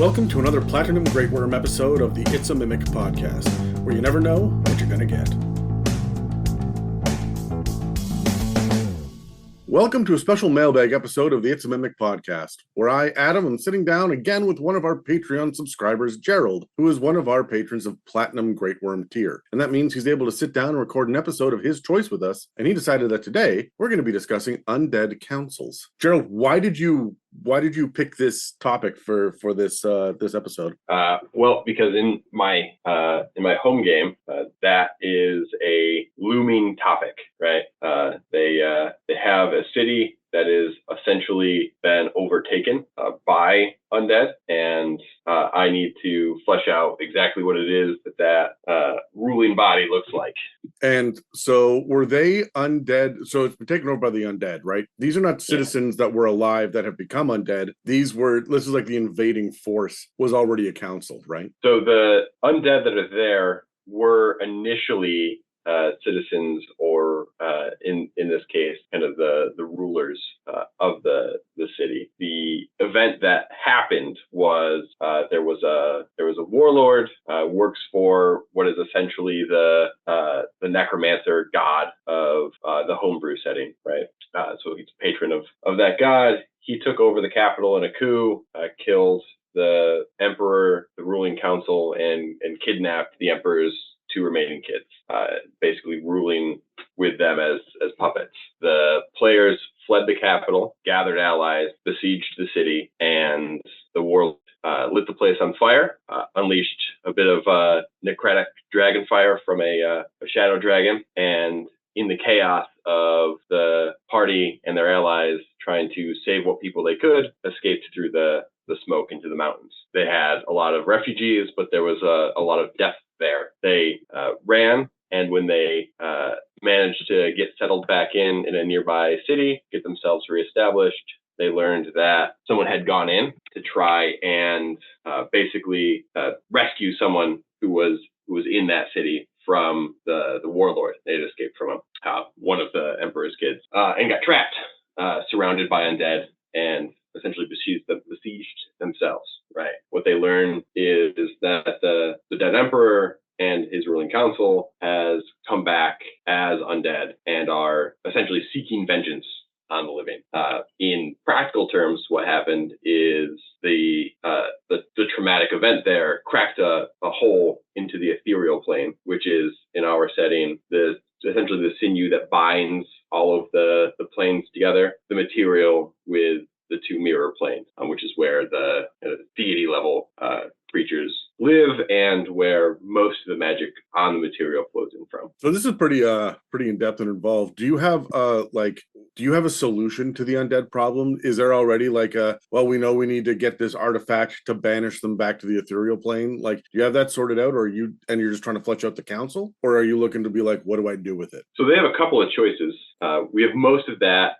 Welcome to another Platinum Greatwyrm episode of the It's a Mimic podcast, where you never know what you're going to get. Welcome to a special mailbag episode of the It's a Mimic podcast, where I, Adam, am sitting down again with one of our Patreon subscribers, Gerald, who is one of our patrons of Platinum Greatwyrm tier. And that means he's able to sit down and record an episode of his choice with us, and he decided that today we're going to be discussing undead councils. Gerald, why did you pick this topic for this episode? Well, because in my home game, that is a looming topic, right? They have a city that is essentially been overtaken by undead, and I need to flesh out exactly what it is that ruling body looks like. And so were they undead? So it's been taken over by the undead, right? These are not citizens that were alive that have become undead. This is like the invading force was already a council, right? So the undead that are there were initially citizens, or in this case, kind of the rulers of the city. The event that happened was there was a warlord, works for what is essentially the necromancer god of the homebrew setting, right? So he's a patron of that god. He took over the capital in a coup, killed the emperor, the ruling council, and kidnapped the emperor's two remaining kids, basically ruling with them as puppets. The players fled the capital, gathered allies, besieged the city, and the warlord lit the place on fire, unleashed a bit of necrotic dragon fire from a shadow dragon, and in the chaos of the party and their allies trying to save what people they could, escaped through the smoke into the mountains. They had a lot of refugees, but there was a lot of death there. They ran, and when they managed to get settled back in a nearby city, get themselves reestablished, they learned that someone had gone in to try and basically rescue someone who was in that city from the warlord. They had escaped from him, one of the emperor's kids, and got trapped, surrounded by undead, and essentially besieged themselves, right? What they learn is that the dead emperor and his ruling council has come back as undead and are essentially seeking vengeance on the living. In practical terms, what happened is the traumatic event there cracked a hole into the ethereal plane, which is, in our setting, essentially the sinew that binds all of the planes together, the material with the two mirror planes, which is where the deity level creatures live and where most of the magic on the material flows in from. So this is pretty in-depth and involved. Do you have a solution to the undead problem? Is there already we know we need to get this artifact to banish them back to the ethereal plane? Like, do you have that sorted out, or you're just trying to flesh out the council? Or are you looking to be like, what do I do with it? So they have a couple of choices. We have most of that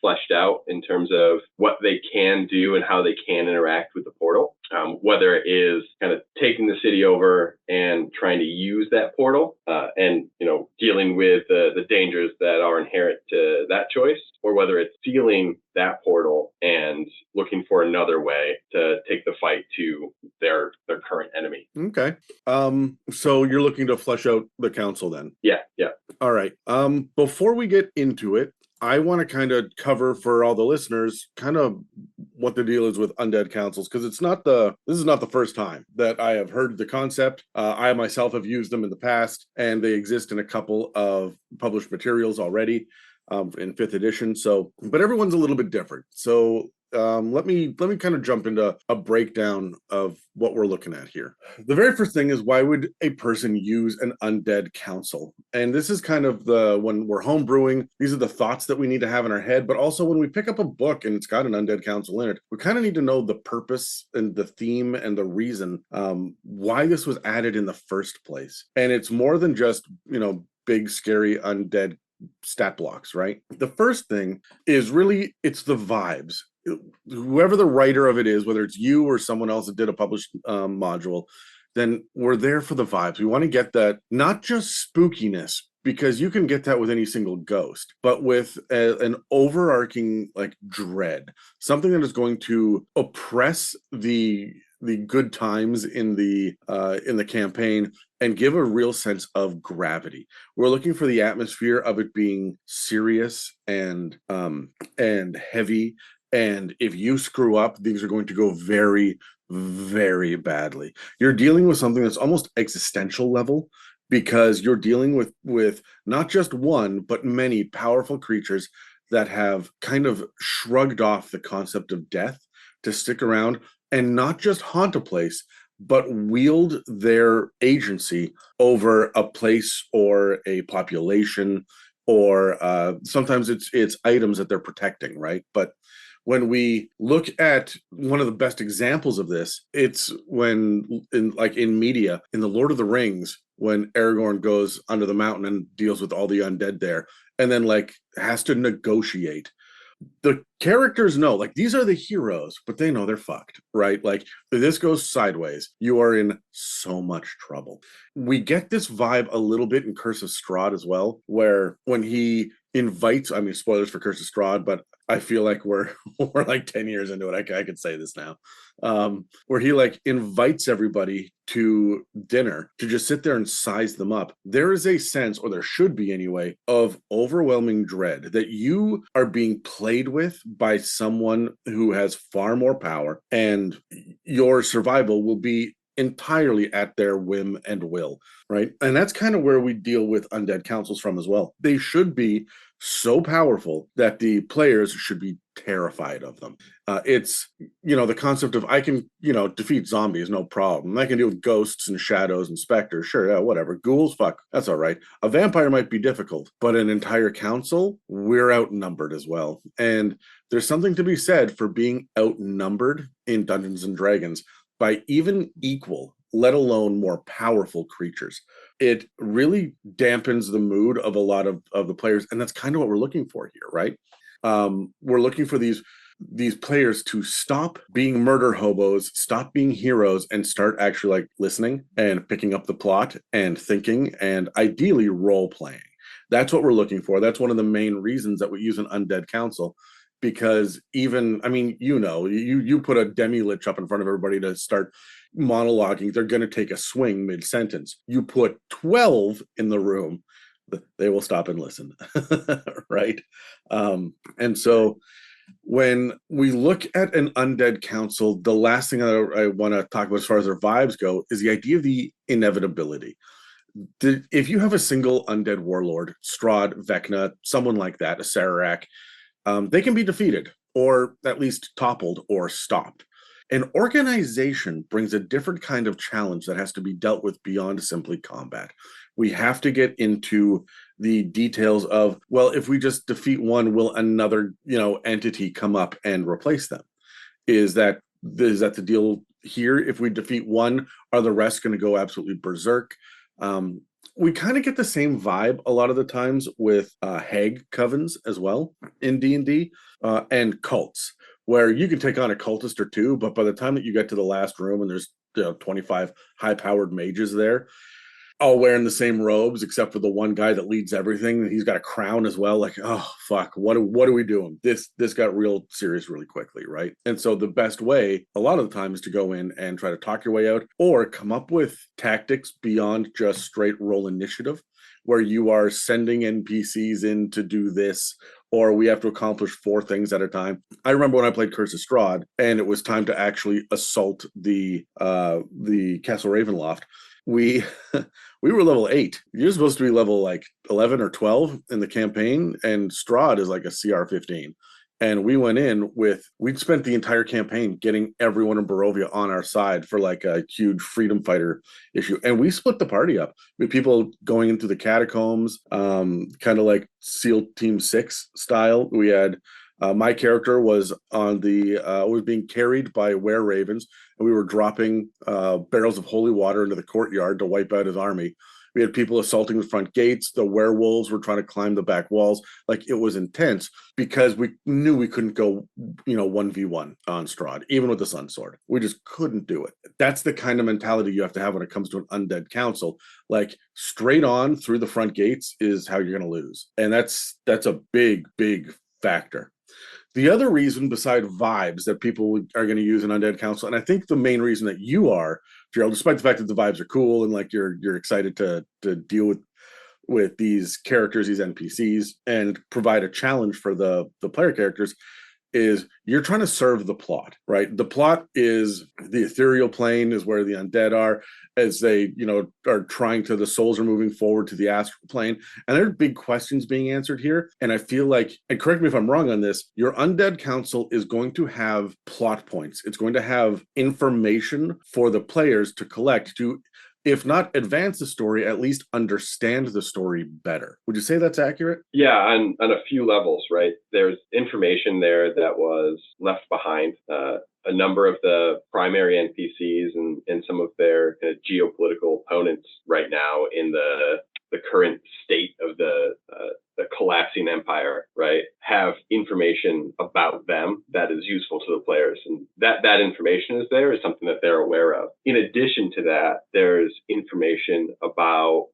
fleshed out in terms of what they can do and how they can interact with the portal. Whether it is kind of taking the city over and trying to use that portal, and dealing with the dangers that are inherent to that choice, or whether it's sealing that portal and looking for another way to take the fight to their current enemy. Okay. So you're looking to flesh out the council then? Yeah. All right. Before we get into it, I want to kind of cover for all the listeners kind of what the deal is with undead councils, because this is not the first time that I have heard the concept. I myself have used them in the past, and they exist in a couple of published materials already in 5th edition. So, but everyone's a little bit different. So let me kind of jump into a breakdown of what we're looking at here. The very first thing is, why would a person use an undead council? And this is kind of when we're homebrewing, these are the thoughts that we need to have in our head. But also when we pick up a book and it's got an undead council in it, we kind of need to know the purpose and the theme and the reason why this was added in the first place. And it's more than just, big, scary, undead stat blocks, right? The first thing is really, it's the vibes. Whoever the writer of it is, whether it's you or someone else that did a published module, then we're there for the vibes. We want to get that, not just spookiness, because you can get that with any single ghost, but with an overarching dread, something that is going to oppress the good times in the campaign and give a real sense of gravity. We're looking for the atmosphere of it being serious and heavy. And if you screw up, things are going to go very, very badly. You're dealing with something that's almost existential level, because you're dealing with not just one, but many powerful creatures that have kind of shrugged off the concept of death to stick around and not just haunt a place, but wield their agency over a place or a population, or sometimes it's items that they're protecting, right? But when we look at one of the best examples of this, it's when in media, in the Lord of the Rings, when Aragorn goes under the mountain and deals with all the undead there, and then like has to negotiate. The characters know, like, these are the heroes, but they know they're fucked, right? Like, if this goes sideways, you are in so much trouble. We get this vibe a little bit in Curse of Strahd as well, where when he invites, I mean, spoilers for Curse of Strahd, but I feel like we're like 10 years into it. I could say this now. Where he like invites everybody to dinner to just sit there and size them up. There is a sense, or there should be anyway, of overwhelming dread that you are being played with by someone who has far more power, and your survival will be entirely at their whim and will, right? And that's kind of where we deal with undead councils from as well. They should be so powerful that the players should be terrified of them. It's, the concept of, I can, defeat zombies, no problem. I can deal with ghosts and shadows and specters. Sure, yeah, whatever. Ghouls, fuck, that's all right. A vampire might be difficult, but an entire council, we're outnumbered as well. And there's something to be said for being outnumbered in Dungeons and Dragons by even equal, let alone more powerful creatures. It really dampens the mood of a lot of the players, and that's kind of what we're looking for here, right? We're looking for these players to stop being murder hobos, stop being heroes, and start actually like listening and picking up the plot and thinking, and ideally role playing. That's what we're looking for. That's one of the main reasons that we use an undead council, because even, I mean, you put a demi-lich up in front of everybody to start monologuing, they're going to take a swing mid-sentence. You put 12 in the room, they will stop and listen, right? And so when we look at an undead council, the last thing I want to talk about as far as their vibes go is the idea of the inevitability. If you have a single undead warlord, Strahd, Vecna, someone like that, a Sararak, they can be defeated, or at least toppled or stopped. An organization brings a different kind of challenge that has to be dealt with beyond simply combat. We have to get into the details of, well, if we just defeat one, will another, entity come up and replace them? Is that the deal here? If we defeat one, are the rest going to go absolutely berserk? We kind of get the same vibe a lot of the times with hag covens as well in D&D, and cults, where you can take on a cultist or two, but by the time that you get to the last room and there's 25 high-powered mages there, all wearing the same robes except for the one guy that leads everything. He's got a crown as well. Like, oh fuck, what are we doing? This got real serious really quickly, right? And so the best way a lot of the time is to go in and try to talk your way out, or come up with tactics beyond just straight roll initiative, where you are sending NPCs in to do this, or we have to accomplish 4 things at a time. I remember when I played Curse of Strahd and it was time to actually assault the Castle Ravenloft. We were level 8. You're supposed to be level like 11 or 12 in the campaign, and Strahd is like a CR 15. And we went in we'd spent the entire campaign getting everyone in Barovia on our side for like a huge freedom fighter issue. And we split the party up with people going into the catacombs, kind of like SEAL Team 6 style. We had my character was was being carried by were ravens, and we were dropping barrels of holy water into the courtyard to wipe out his army. We had people assaulting the front gates. The werewolves were trying to climb the back walls. Like, it was intense because we knew we couldn't go, 1v1 on Strahd, even with the Sun Sword. We just couldn't do it. That's the kind of mentality you have to have when it comes to an undead council. Like, straight on through the front gates is how you're going to lose. And that's a big, big factor. The other reason beside vibes that people are going to use an Undead Council, and I think the main reason that you are, Gerald, despite the fact that the vibes are cool and like you're excited to deal with these characters, these NPCs, and provide a challenge for the player characters, is you're trying to serve the plot, right? The plot is the ethereal plane is where the undead are, as they, are trying to, the souls are moving forward to the astral plane. And there are big questions being answered here. And I feel like, and correct me if I'm wrong on this, your undead council is going to have plot points. It's going to have information for the players to collect to, if not advance the story, at least understand the story better. Would you say that's accurate? Yeah, on a few levels, right? There's information there that was left behind. A number of the primary NPCs and some of their kind of geopolitical opponents right now in the current state of the collapsing empire, right, have information about them that is useful to the players. And that information is something that they're aware of. In addition to that, there's information about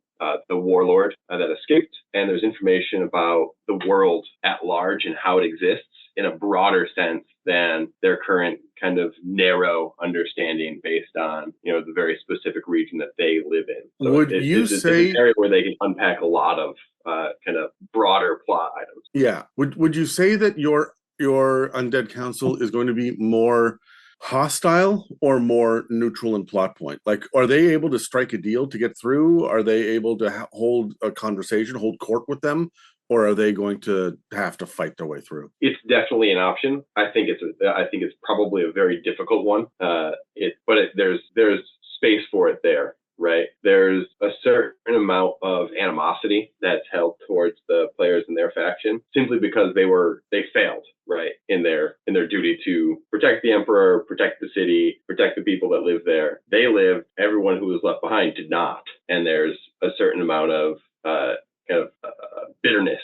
the warlord that escaped, and there's information about the world at large and how it exists in a broader sense than their current kind of narrow understanding based on, the very specific region that they live in. So would you say it's an area where they can unpack a lot of kind of broader plot items? Yeah. Would you say that your undead council is going to be more hostile or more neutral in plot point? Like, are they able to strike a deal to get through? Are they able to hold a conversation, hold court with them? Or are they going to have to fight their way through? It's definitely an option. I think it's probably a very difficult one. There's space for it there, right? There's a certain amount of animosity that's held towards the players in their faction simply because they failed, right, in their duty to protect the emperor, protect the city, protect the people that live there. They lived. Everyone who was left behind did not, and there's a certain amount of bitterness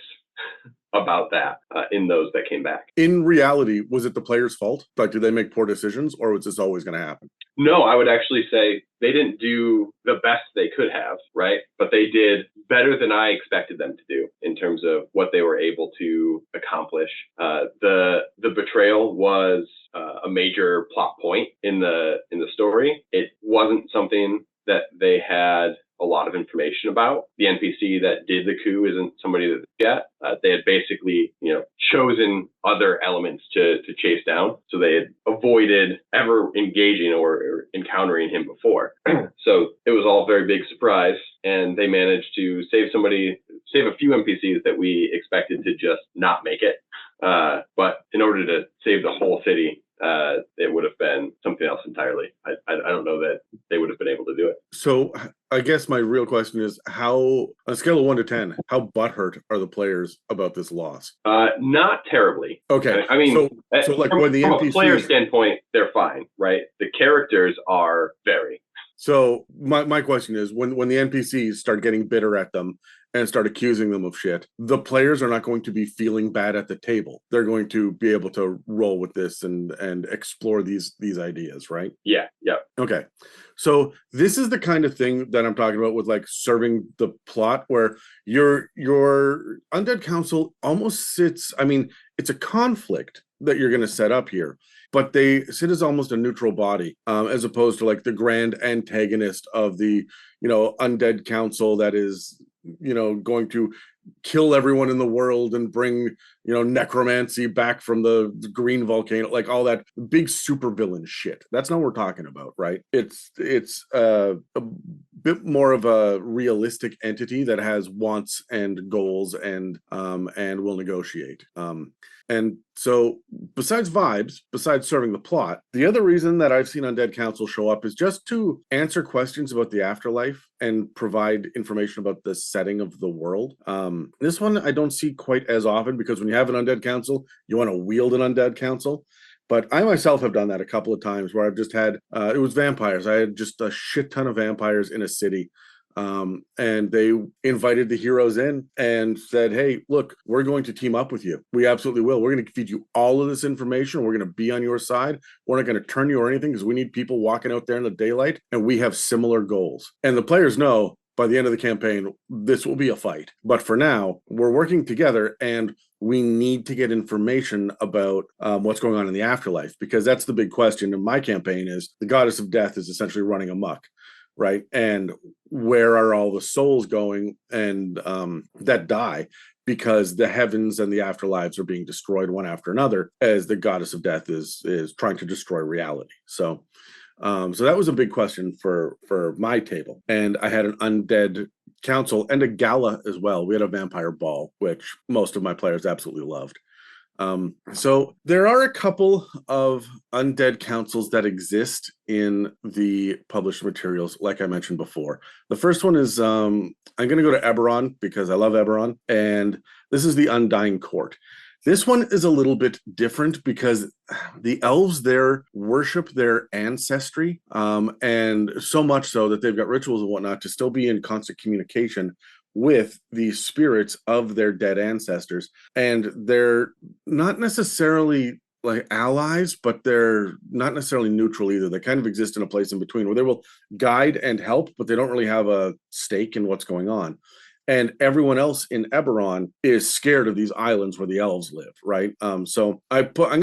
about that in those that came back. In reality, was it the players' fault? Like, did they make poor decisions, or was this always going to happen? No, I would actually say they didn't do the best they could have, right? But they did better than I expected them to do in terms of what they were able to accomplish. The betrayal was a major plot point in the story. It wasn't something that they had a lot of information about. The NPC that did the coup isn't somebody that they get. They had basically, chosen other elements to chase down. So they had avoided ever engaging or encountering him before. So it was all a very big surprise. And they managed to save a few NPCs that we expected to just not make it. But in order to save the whole city, it would have been something else entirely. I don't know that they would have been able to do it. So I guess my real question is, how, on a scale of 1 to 10, how butthurt are the players about this loss? Not terribly. Okay. I mean, so like from, when the from NPCs, a player standpoint, they're fine, right? The characters are very. So my question is, when the NPCs start getting bitter at them and start accusing them of shit, the players are not going to be feeling bad at the table. They're going to be able to roll with this and explore these ideas, right? Yeah. Okay. So this is the kind of thing that I'm talking about with like serving the plot, where your undead council almost sits, I mean, it's a conflict that you're going to set up here, but they sit as almost a neutral body, as opposed to like the grand antagonist of the, undead council that is, going to kill everyone in the world and bring, necromancy back from the green volcano, like all that big supervillain shit. That's not what we're talking about, right? It's a bit more of a realistic entity that has wants and goals and will negotiate. And so besides vibes, besides serving the plot, the other reason that I've seen Undead Council show up is just to answer questions about the afterlife and provide information about the setting of the world. This one I don't see quite as often, because when you have an Undead Council, you want to wield an Undead Council. But I myself have done that a couple of times where I've just had, it was vampires. I had just a shit ton of vampires in a city. And they invited the heroes in and said, hey, look, we're going to team up with you. We absolutely will. We're going to feed you all of this information. We're going to be on your side. We're not going to turn you or anything, because we need people walking out there in the daylight, and we have similar goals. And the players know by the end of the campaign, this will be a fight. But for now, we're working together, and we need to get information about what's going on in the afterlife, because that's the big question in my campaign. Is the goddess of death is essentially running amok, right? And where are all the souls going and that die, because the heavens and the afterlives are being destroyed one after another as the goddess of death is trying to destroy reality. So that was a big question for my table. And I had an undead council and a gala as well. We had a vampire ball, which most of my players absolutely loved. So there are a couple of undead councils that exist in the published materials, like I mentioned before. The first one is I'm going to go to Eberron because I love Eberron, and this is the Undying Court. This one is a little bit different because the elves there worship their ancestry, and so much so that they've got rituals and whatnot to still be in constant communication with the spirits of their dead ancestors. And they're not necessarily like allies, but they're not necessarily neutral either. They kind of exist in a place in between where they will guide and help, but they don't really have a stake in what's going on. And everyone else in Eberron is scared of these islands where the elves live, right? So I think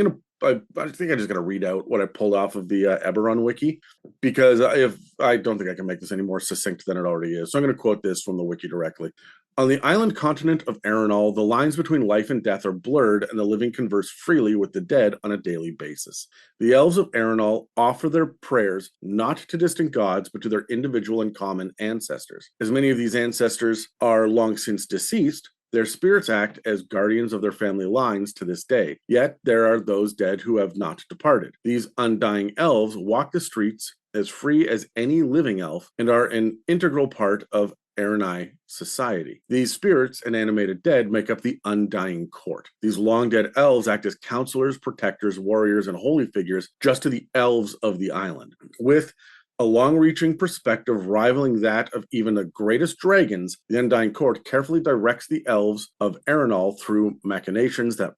I'm just gonna read out what I pulled off of the Eberron wiki, because I don't think I can make this any more succinct than it already is. So I'm going to quote this from the wiki directly. On the island continent of Arenal, the lines between life and death are blurred, and the living converse freely with the dead on a daily basis. The elves of Arenal offer their prayers not to distant gods, but to their individual and common ancestors. As many of these ancestors are long since deceased, their spirits act as guardians of their family lines to this day. Yet there are those dead who have not departed. These undying elves walk the streets as free as any living elf and are an integral part of Aranai society. These spirits and animated dead make up the Undying Court. These long dead elves act as counselors, protectors, warriors, and holy figures just to the elves of the island. With a long-reaching perspective rivaling that of even the greatest dragons, the Undying Court carefully directs the elves of Arenal through machinations that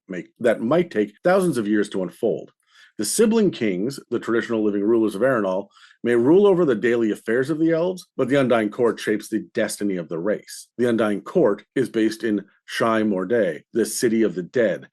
might take thousands of years to unfold. The sibling kings, the traditional living rulers of Arenal, may rule over the daily affairs of the elves, but the Undying Court shapes the destiny of the race. The Undying Court is based in Shai Morde, the city of the dead,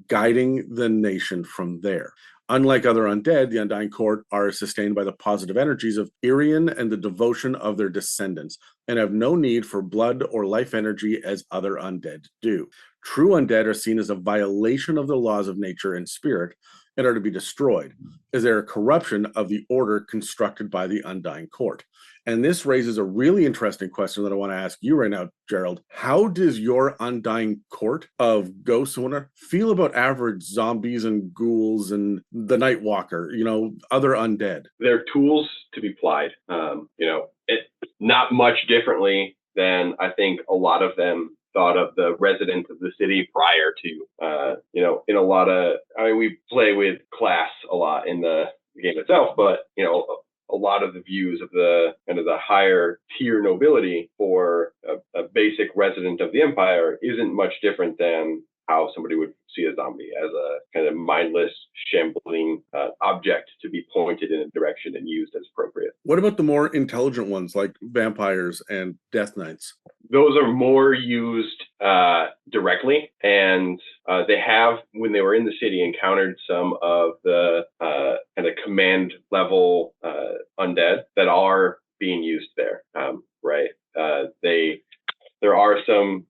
guiding the nation from there. Unlike other undead, the Undying Court are sustained by the positive energies of Irian and the devotion of their descendants, and have no need for blood or life energy as other undead do. True undead are seen as a violation of the laws of nature and spirit, and are to be destroyed, as they are a corruption of the order constructed by the Undying Court. And this raises a really interesting question that I want to ask you right now, Gerald. How does your Undying Court of ghosts feel about average zombies and ghouls and the Night Walker, other undead? They're tools to be plied. Not much differently than I think a lot of them thought of the residents of the city prior to, in a lot of, we play with class a lot in the game itself, but, a lot of the views of the kind of the higher tier nobility for a basic resident of the empire isn't much different than how somebody would see a zombie, as a kind of mindless, shambling object to be pointed in a direction and used as appropriate. What about the more intelligent ones like vampires and death knights? Those are more used directly, and they have, when they were in the city, encountered some of the kind of command level undead that are being used there, right? There are some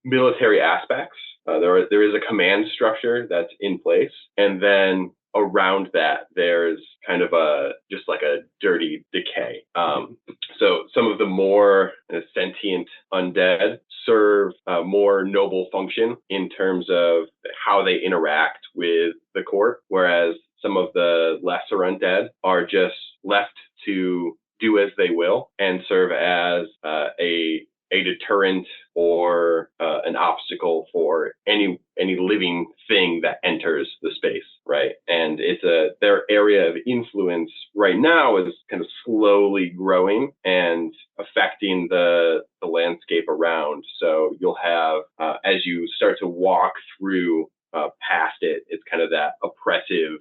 military aspects. There is a command structure that's in place, and then around that there's kind of just like a dirty decay. So some of the more sentient undead serve a more noble function in terms of how they interact with the court, whereas some of the lesser undead are just left to do as they will and serve as a deterrent or an obstacle for any living thing that enters the space, right? And it's their area of influence right now is kind of slowly growing and affecting the landscape around. So you'll have, as you start to walk through past it. It's kind of that oppressive,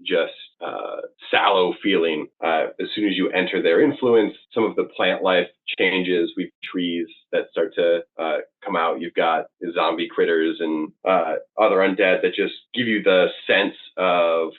just sallow feeling. As soon as you enter their influence, some of the plant life changes. We've trees that start to come out. You've got zombie critters and other undead that just give you the sense of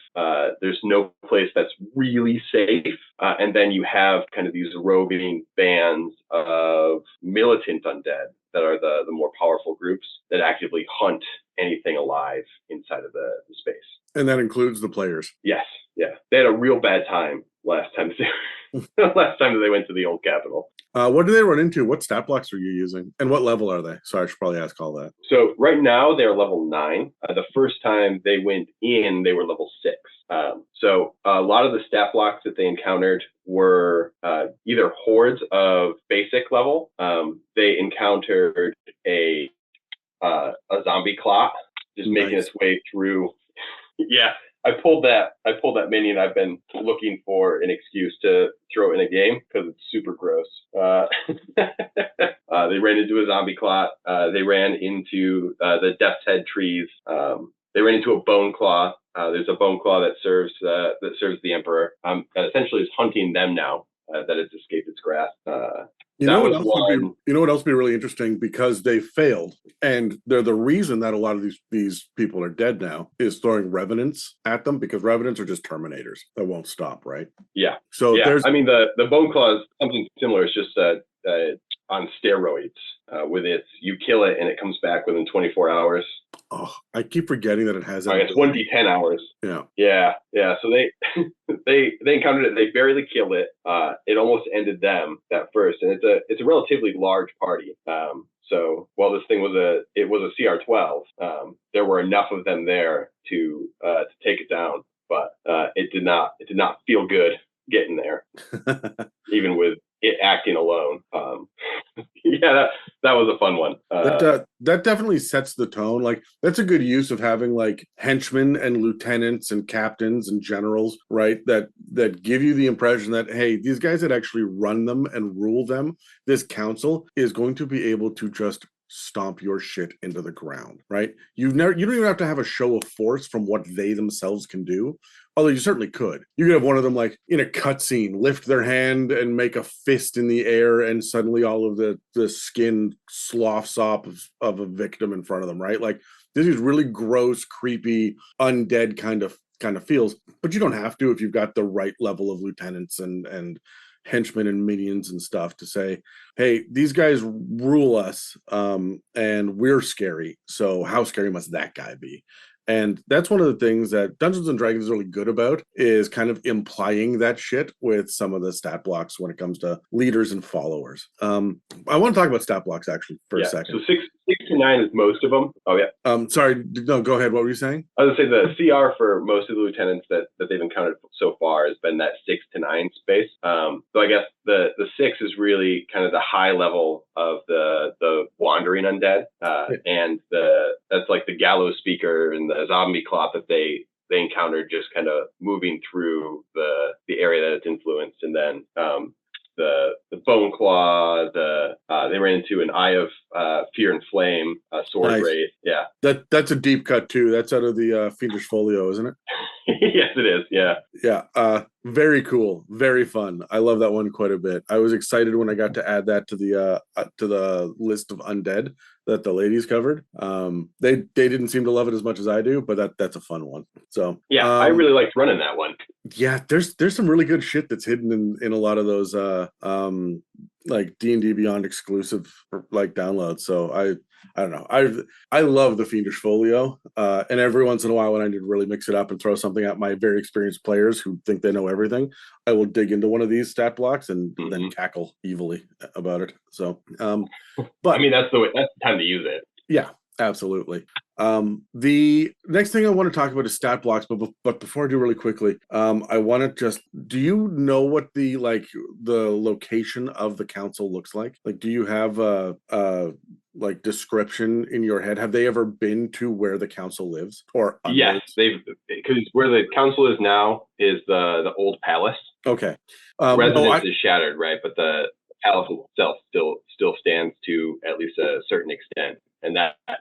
there's no place that's really safe. And then you have kind of these roving bands of militant undead that are the more powerful groups that actively hunt anything alive inside of the space. And that includes the players. Yes, yeah. They had a real bad time last time that they went to the old capital. What do they run into? What stat blocks are you using? And what level are they? Sorry, I should probably ask all that. So right now they're level 9. The first time they went in, they were level 6. So a lot of the stat blocks that they encountered were either hordes of basic level. They encountered a zombie clot just making its way through. Yeah, I pulled that minion. I've been looking for an excuse to throw in a game because it's super gross. They ran into a zombie clot. They ran into the Death's Head trees. They ran into a bone claw. There's a bone claw that serves the Emperor. That essentially is hunting them now that it's escaped its grasp. You know what else would be really interesting, because they failed, and they're the reason that a lot of these people are dead now, is throwing revenants at them, because revenants are just terminators that won't stop, right? Yeah. So there's, I mean, the bone claw is something similar. It's just on steroids. With it, you kill it and it comes back within 24 hours. Oh, I keep forgetting that it has. It's 1d10 hours. Yeah. So they encountered it. They barely killed it. It almost ended them at first, and it's a relatively large party. So while this thing was a CR12, there were enough of them there to take it down, but it did not feel good getting there, even with it acting alone. Yeah, that was a fun one. That definitely sets the tone. Like, that's a good use of having like henchmen and lieutenants and captains and generals, right? That give you the impression that, hey, these guys that actually run them and rule them, this council is going to be able to just stomp your shit into the ground, right? You don't even have to have a show of force from what they themselves can do. Although you certainly could. You could have one of them, like in a cutscene, lift their hand and make a fist in the air, and suddenly all of the skin sloughs off of a victim in front of them, right? Like, this is really gross, creepy, undead kind of feels. But you don't have to if you've got the right level of lieutenants and henchmen and minions and stuff to say, hey, these guys rule us, and we're scary. So how scary must that guy be? And that's one of the things that Dungeons & Dragons is really good about, is kind of implying that shit with some of the stat blocks when it comes to leaders and followers. I want to talk about stat blocks actually for a second. So 6 to 9 is most of them. Oh, yeah. Sorry, no, go ahead. What were you saying? I was going to say the CR for most of the lieutenants that they've encountered so far has been that 6 to 9 space. So I guess the 6 is really kind of the high level of the wandering undead, and that's like the gallows speaker and the zombie clot that they encountered just kind of moving through the area that it's influenced. And then the bone claw, they ran into an eye of fear and flame, sword nice. wraith. Yeah, that's a deep cut too. That's out of the Fiendish Folio, isn't it? Yes, it is. Yeah. Very cool, very fun. I love that one quite a bit. I was excited when I got to add that to the list of undead that the ladies covered. They didn't seem to love it as much as I do, but that's a fun one. So yeah, I really liked running that one. Yeah, there's some really good shit that's hidden in a lot of those like D&D Beyond exclusive like downloads. So I don't know. I love the Fiendish Folio, and every once in a while when I need to really mix it up and throw something at my very experienced players who think they know everything, I will dig into one of these stat blocks and then cackle evilly about it. So, but I mean, that's the time to use it. Yeah, absolutely. The next thing I want to talk about is stat blocks, but before I do, really quickly, I want to do you know what the location of the council looks like? Like, do you have a like description in your head? Have they ever been to where the council lives? Or yes, because where the council is now is the old palace. Okay. Residence is shattered, right? But the palace itself still stands to at least a certain extent. and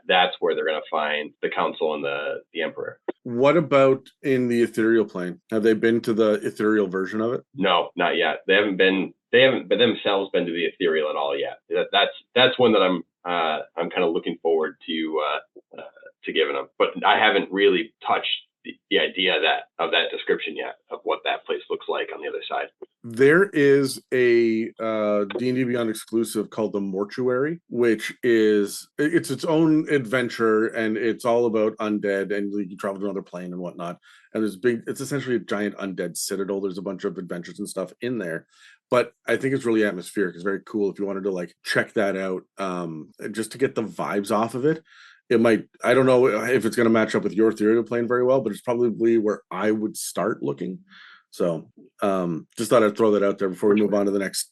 that's where they're going to find the council and the emperor. What about in the ethereal plane? Have they been to the ethereal version of it? No, not yet. They haven't themselves been to the ethereal at all yet. That's one that I'm kind of looking forward to giving them, but I haven't really touched the idea of that description yet, of what that place looks like on the other side. There is a D&D Beyond exclusive called the Mortuary, which is it's its own adventure, and it's all about undead, and you travel to another plane and whatnot. And it's essentially a giant undead citadel. There's a bunch of adventures and stuff in there, but I think it's really atmospheric. It's very cool if you wanted to like check that out, just to get the vibes off of it. It might, I don't know if it's going to match up with your ethereal plane very well, but it's probably where I would start looking. So just thought I'd throw that out there before we move on to the next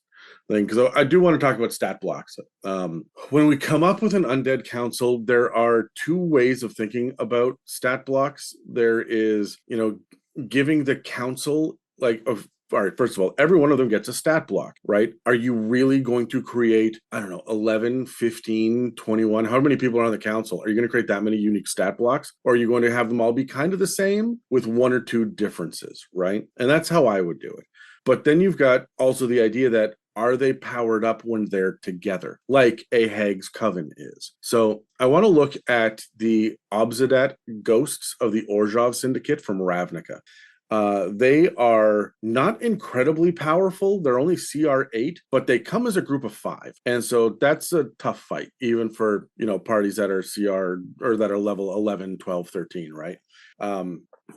thing, because I do want to talk about stat blocks. When we come up with an undead council, there are two ways of thinking about stat blocks. There is, giving the council all right, first of all, every one of them gets a stat block, right? Are you really going to create, I don't know, 11, 15, 21? How many people are on the council? Are you going to create that many unique stat blocks? Or are you going to have them all be kind of the same with one or two differences, right? And that's how I would do it. But then you've got also the idea that, are they powered up when they're together, like a Hag's Coven is? So I want to look at the Obzedat ghosts of the Orzhov Syndicate from Ravnica. They are not incredibly powerful. They're only CR8, but they come as a group of 5. And so that's a tough fight, even for, parties that are CR or that are level 11, 12, 13, right?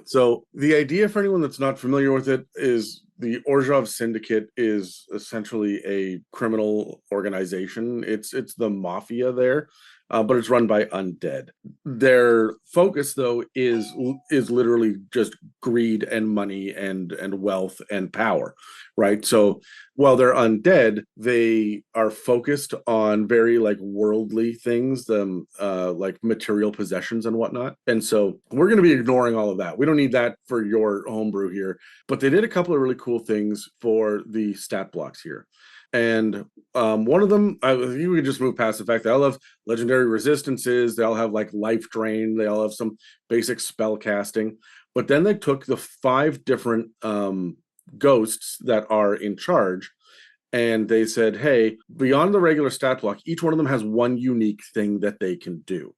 So the idea for anyone that's not familiar with it is the Orzhov Syndicate is essentially a criminal organization. It's the mafia there. But it's run by undead. Their focus, though, is literally just greed and money and wealth and power, right? So while they're undead, they are focused on very worldly things, like material possessions and whatnot. And so we're going to be ignoring all of that. We don't need that for your homebrew here. But they did a couple of really cool things for the stat blocks here. And one of them, you could just move past the fact that they all have legendary resistances. They all have life drain. They all have some basic spell casting. But then they took the 5 different ghosts that are in charge, and they said, hey, beyond the regular stat block, each one of them has one unique thing that they can do.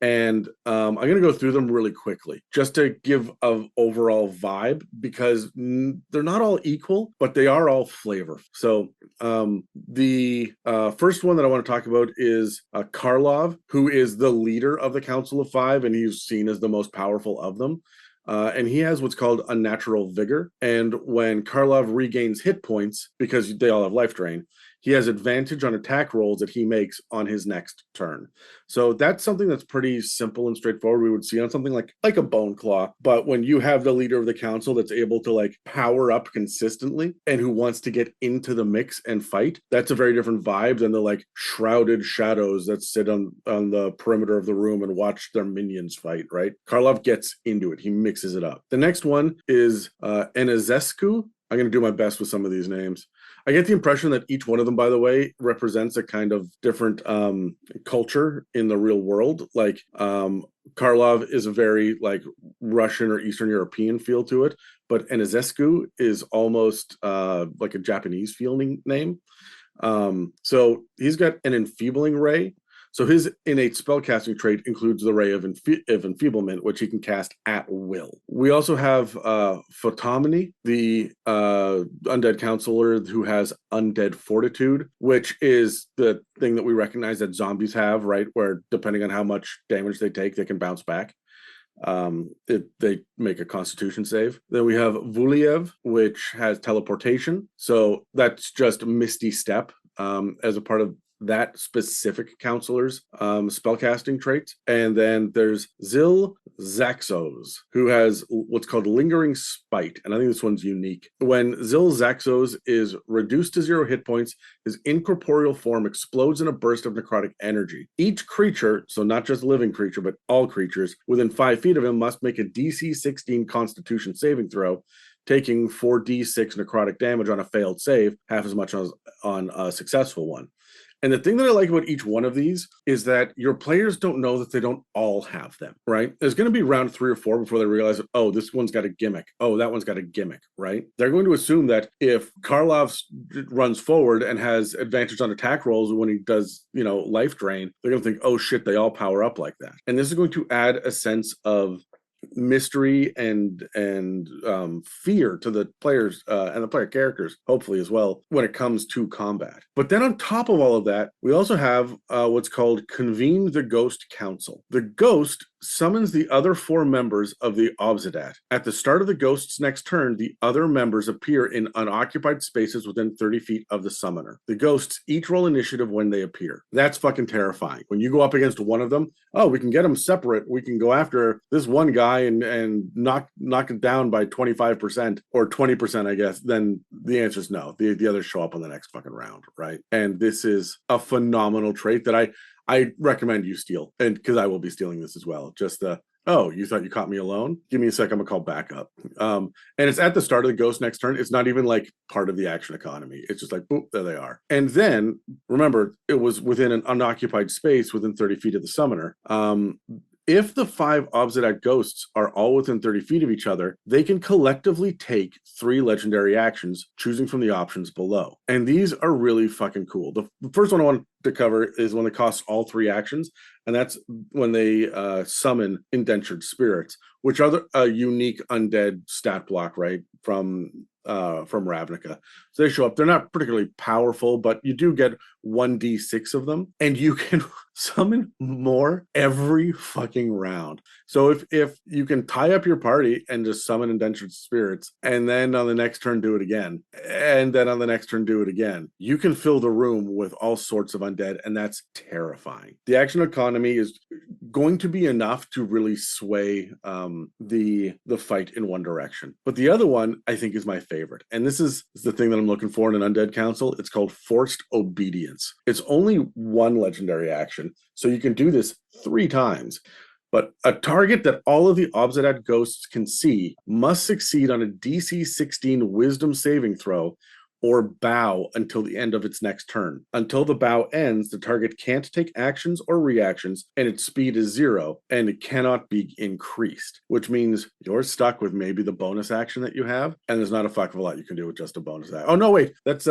And I'm going to go through them really quickly just to give an overall vibe, because they're not all equal, but they are all flavorful. So the first one that I want to talk about is Karlov, who is the leader of the Council of 5, and he's seen as the most powerful of them. And he has what's called unnatural vigor. And when Karlov regains hit points, because they all have life drain, he has advantage on attack rolls that he makes on his next turn. So that's something that's pretty simple and straightforward. We would see on something like a Bone Claw. But when you have the leader of the council that's able to power up consistently and who wants to get into the mix and fight, that's a very different vibe than the shrouded shadows that sit on the perimeter of the room and watch their minions fight, right? Karlov gets into it. He mixes it up. The next one is Enazescu. I'm going to do my best with some of these names. I get the impression that each one of them, by the way, represents a kind of different culture in the real world. Karlov is a very Russian or Eastern European feel to it, but Enazescu is almost like a Japanese feeling name. So he's got an enfeebling ray. So his innate spellcasting trait includes the Ray of Enfeeblement, which he can cast at will. We also have Photomony, the undead counselor who has Undead Fortitude, which is the thing that we recognize that zombies have, right? Where depending on how much damage they take, they can bounce back. They make a Constitution save. Then we have Vuliev, which has teleportation. So that's just Misty Step as a part of that specific counselor's spellcasting traits. And then there's Zil Zaxos, who has what's called Lingering Spite. And I think this one's unique. When Zil Zaxos is reduced to 0 hit points, his incorporeal form explodes in a burst of necrotic energy. Each creature, so not just a living creature, but all creatures, within 5 feet of him must make a DC 16 Constitution saving throw, taking 4d6 necrotic damage on a failed save, half as much as on a successful one. And the thing that I like about each one of these is that your players don't know that they don't all have them, right? There's going to be round 3 or 4 before they realize that, oh, this one's got a gimmick. Oh, that one's got a gimmick, right? They're going to assume that if Karloff runs forward and has advantage on attack rolls when he does, life drain, they're going to think, oh shit, they all power up like that. And this is going to add a sense of mystery and fear to the players and the player characters, hopefully as well, when it comes to combat. But then on top of all of that, we also have what's called Convene the Ghost Council. The ghost summons the other 4 members of the Obsidat. At the start of the ghost's next turn, the other members appear in unoccupied spaces within 30 feet of the summoner. The ghosts each roll initiative when they appear. That's fucking terrifying. When you go up against one of them, oh, we can get them separate. We can go after this one guy and knock it down by 25% or 20%, I guess. Then the answer is no. The others show up on the next fucking round, right? And this is a phenomenal trait that I recommend you steal, and because I will be stealing this as well. Just oh, you thought you caught me alone? Give me a sec, I'm gonna call backup. And it's at the start of the ghost next turn. It's not even like part of the action economy. It's just like, boop, there they are. And then remember, it was within an unoccupied space within 30 feet of the summoner. If the 5 Obsidat ghosts are all within 30 feet of each other, they can collectively take 3 legendary actions, choosing from the options below. And these are really fucking cool. The first one I want to cover is when it costs all 3 actions, and that's when they summon indentured spirits, which are a unique undead stat block, right, from Ravnica. So they show up. They're not particularly powerful, but you do get 1d6 of them, and you can summon more every fucking round. So if you can tie up your party and just summon indentured spirits, and then on the next turn do it again, and then on the next turn do it again, you can fill the room with all sorts of undead, and that's terrifying. The action economy is going to be enough to really sway the fight in one direction. But the other one I think is my favorite, and this is the thing that I'm looking for in an undead council. It's called Forced Obedience. It's only 1 legendary action, so you can do this 3 times. But a target that all of the Obsidat ghosts can see must succeed on a DC 16 Wisdom saving throw or bow until the end of its next turn. Until the bow ends, the target can't take actions or reactions, and its speed is 0, and it cannot be increased, which means you're stuck with maybe the bonus action that you have, and there's not a fuck of a lot you can do with just a bonus action. Oh, no, wait, that's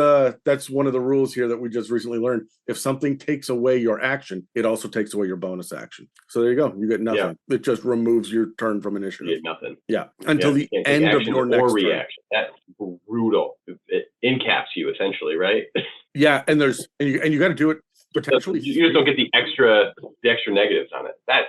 one of the rules here that we just recently learned. If something takes away your action, it also takes away your bonus action. So there you go. You get nothing. Yeah. It just removes your turn from initiative. You get nothing. Yeah, until the end of your next reaction. Turn. That's brutal. It incaps you essentially, right? Yeah, and you got to do it potentially. You just don't get the extra negatives on it. That's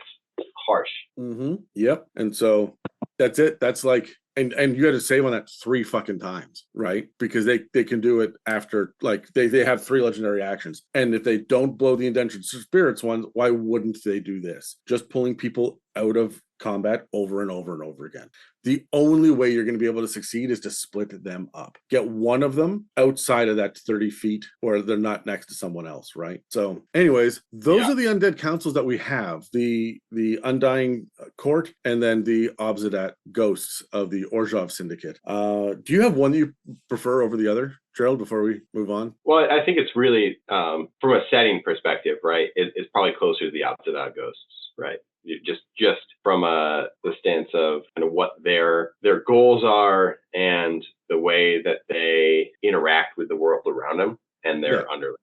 harsh. Mm-hmm. Yep. And so that's it. That's like, and you got to save on that 3 fucking times, right? Because they can do it after, like, they have 3 legendary actions, and if they don't blow the indentured spirits ones, why wouldn't they do this? Just pulling people out of combat over and over and over again. The only way you're going to be able to succeed is to split them up. Get one of them outside of that 30 feet where they're not next to someone else, right? So anyways, those are the undead councils that we have. The Undying Court, and then the Obsidat Ghosts of the Orzhov Syndicate. Do you have one that you prefer over the other, Gerald, before we move on? Well, I think it's really, from a setting perspective, right, it's probably closer to the Obsidat Ghosts, right? Just from the stance of kind of what their goals are and the way that they interact with the world around them and their underlings.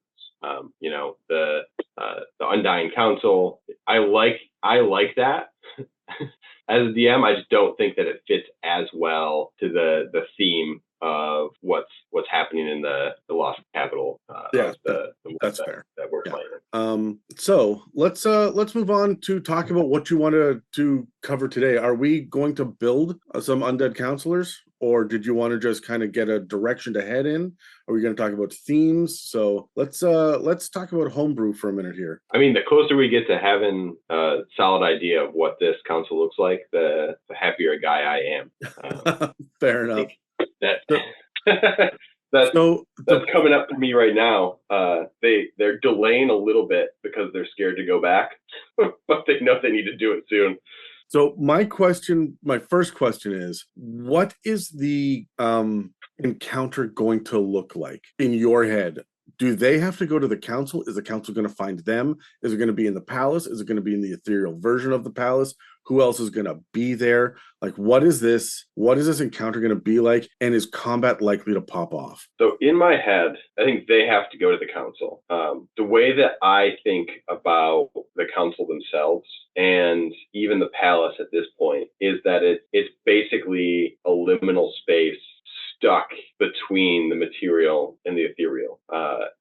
The Undying Council, I like that. As a DM, I just don't think that it fits as well to the theme of what's happening in the Lost Capital. That's fair. That we're playing. So let's move on to talk about what you wanted to cover today. Are we going to build some undead counselors, or did you want to just kind of get a direction to head in? Are we going to talk about themes? So let's talk about homebrew for a minute here. I mean, the closer we get to having a solid idea of what this council looks like, the happier a guy I am. Fair enough. That's coming up for me right now. They're delaying a little bit because they're scared to go back, but they know they need to do it soon. So my first question is, what is the encounter going to look like in your head do they have to go to the council? Is the council going to find them? Is it going to be in the palace? Is it going to be in the ethereal version of the palace? Who else is going to be there? Like, what is this encounter going to be like? And is combat likely to pop off? So in my head, I think they have to go to the council. The way that I think about the council themselves and even the palace at this point is that it's basically a liminal space stuck between the material and the ethereal.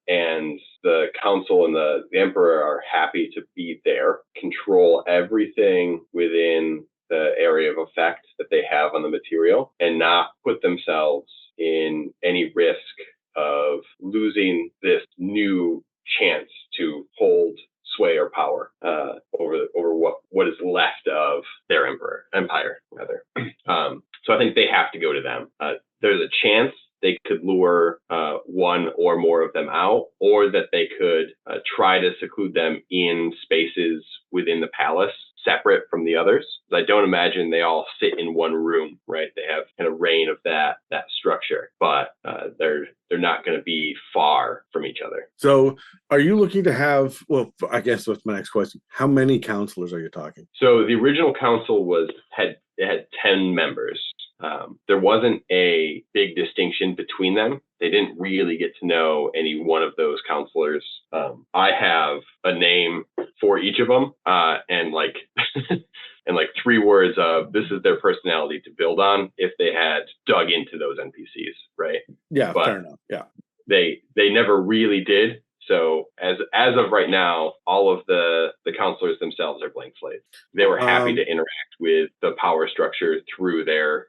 And the council and the emperor are happy to be there, control everything within the area of effect that they have on the material, and not put themselves in any risk of losing this new chance to hold sway or power over what is left of their empire rather. So I think they have to go to them. There's a chance they could lure one or more of them out, or that they could try to seclude them in spaces within the palace separate from the others. I don't imagine they all sit in one room, right? They have kind of reign of that structure, but they're not going to be far from each other. So are you looking to have, well, I guess that's my next question. How many counselors are you talking? So the original council had 10 members. There wasn't a big distinction between them. They didn't really get to know any one of those counselors. I have a name for each of them, and like and like 3 words of this is their personality to build on if they had dug into those NPCs, right? Yeah, but fair enough. Yeah. They never really did. So as of right now, all of the counselors themselves are blank slates. They were happy to interact with the power structure through their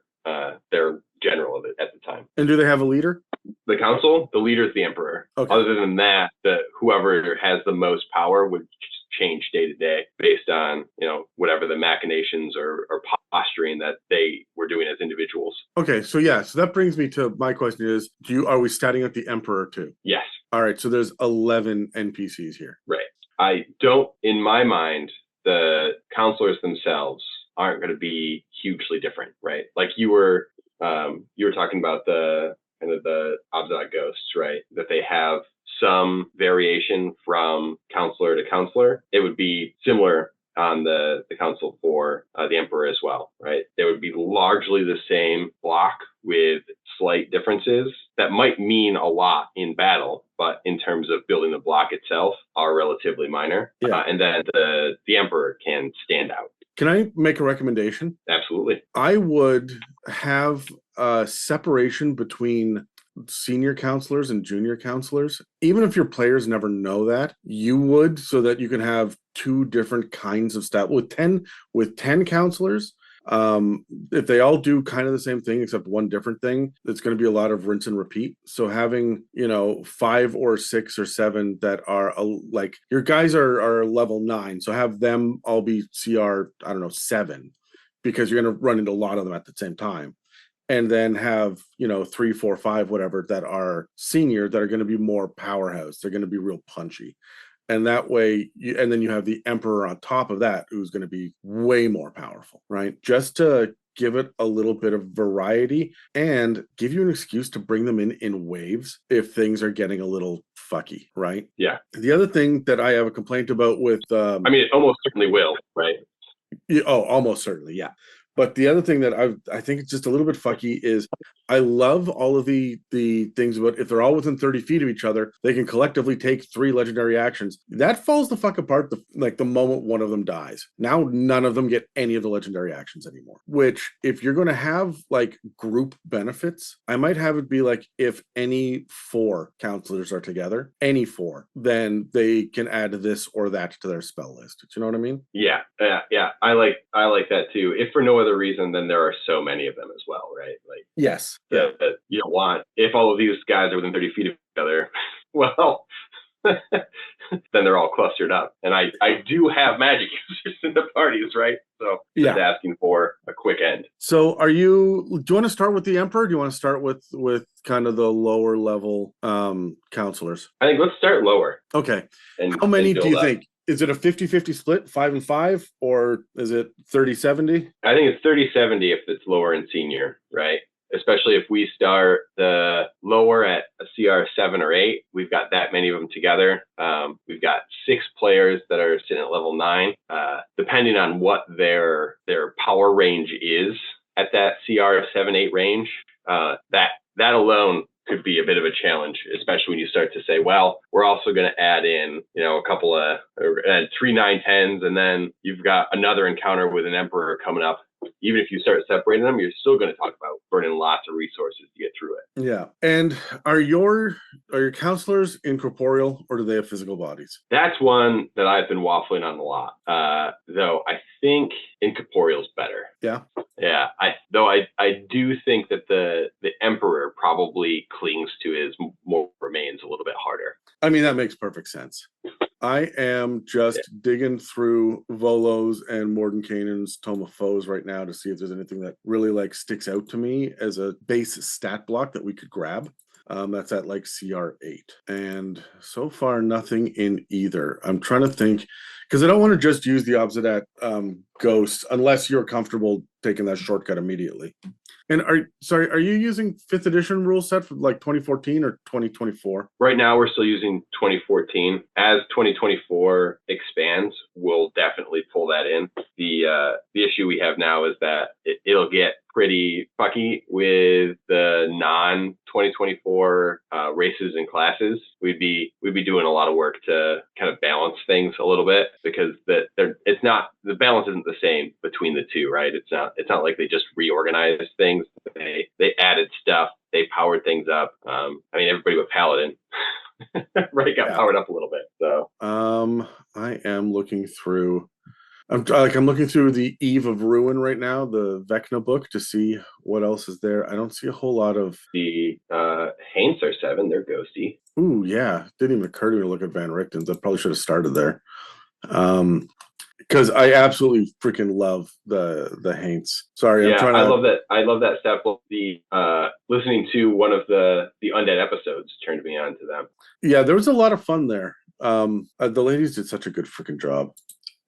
general of it at the time. And do they have a leader? The council, the leader is the emperor. Okay. Other than that, whoever has the most power would change day to day based on, whatever the machinations or posturing that they were doing as individuals. Okay, so that brings me to my question is, are we starting at the emperor too? Yes. All right, so there's 11 NPCs here. Right. I don't, in my mind, the counselors themselves aren't going to be hugely different, right? Like you were talking about the kind of the Abzad ghosts, right? That they have some variation from counselor to counselor. It would be similar on the council for the emperor as well, right? They would be largely the same block with slight differences that might mean a lot in battle, but in terms of building the block itself are relatively minor. Yeah. And then the emperor can stand out. Can I make a recommendation? Absolutely. I would have a separation between senior counselors and junior counselors. Even if your players never know that, you would, so that you can have 2 different kinds of staff. With 10 counselors, if they all do kind of the same thing except one different thing, it's going to be a lot of rinse and repeat. So having 5 or 6 or 7 that are like your guys are level 9, so have them all be CR 7, because you're going to run into a lot of them at the same time. And then have 3, 4, 5 whatever that are senior that are going to be more powerhouse. They're going to be real punchy. And that way, and then you have the emperor on top of that, who's going to be way more powerful, right? Just to give it a little bit of variety and give you an excuse to bring them in waves if things are getting a little fucky, right? Yeah. The other thing that I have a complaint about with... it almost certainly will, right? Almost certainly, yeah. But the other thing that I think it's just a little bit fucky is I love all of the things about if they're all within 30 feet of each other, they can collectively take 3 legendary actions. That falls the fuck apart the moment one of them dies. Now none of them get any of the legendary actions anymore. Which, if you're going to have like group benefits, I might have it be like if any 4 counselors are together, any 4, then they can add this or that to their spell list. Do you know what I mean? Yeah. I like that too. If for no other reason, then there are so many of them as well, right? Like yes. That you don't want. If all of these guys are within 30 feet of each other, well, then they're all clustered up. And I do have magic users in the parties, right? So just asking for a quick end. So do you want to start with the emperor? Or do you want to start with kind of the lower level counselors? I think let's start lower. Okay. How many do you think? Is it a 50-50 split, 5 and 5, or is it 30-70? I think it's 30-70 if it's lower and senior, right? especially if we start the lower at a CR 7 or 8. We've got that many of them together. We've got 6 players that are sitting at level 9. Depending on what their power range is at that CR 7, 8 range, that alone could be a bit of a challenge, especially when you start to say, well, we're also going to add in, a couple of 3 9 10s, and then you've got another encounter with an emperor coming up. Even if you start separating them, you're still going to talk about burning lots of resources to get through it. Yeah. And are your counselors incorporeal, or do they have physical bodies? That's one that I've been waffling on a lot. Though I think incorporeal's better. Yeah. Yeah. I do think that the emperor probably clings to his mortal remains a little bit harder. I mean, that makes perfect sense. I am just digging through Volo's and Mordenkainen's Tome of Foes right now to see if there's anything that really sticks out to me as a base stat block that we could grab. That's at CR 8. And so far, nothing in either. I'm trying to think, because I don't want to just use the opposite Ghost unless you're comfortable taking that shortcut immediately. And are you using 5th edition rule set for 2014 or 2024? Right now, we're still using 2014. As 2024 expands, we'll definitely pull that in. The issue we have now is that it'll get pretty fucky with the non-2024 races and classes. We'd be doing a lot of work to kind of balance things a little bit, because the balance isn't the same between the two, right? It's not like they just reorganized things. They added stuff. They powered things up. Everybody but Paladin right got powered up a little bit. So I am looking through. I'm looking through the Eve of Ruin right now, the Vecna book, to see what else is there. I don't see a whole lot of the Haints are 7. They're ghosty. Ooh, yeah. Didn't even occur to me to look at Van Richten's. I probably should have started there. Because I absolutely freaking love the Haints. Sorry, I love that. I love that step. The listening to one of the Undead episodes turned me on to them. Yeah, there was a lot of fun there. The ladies did such a good freaking job.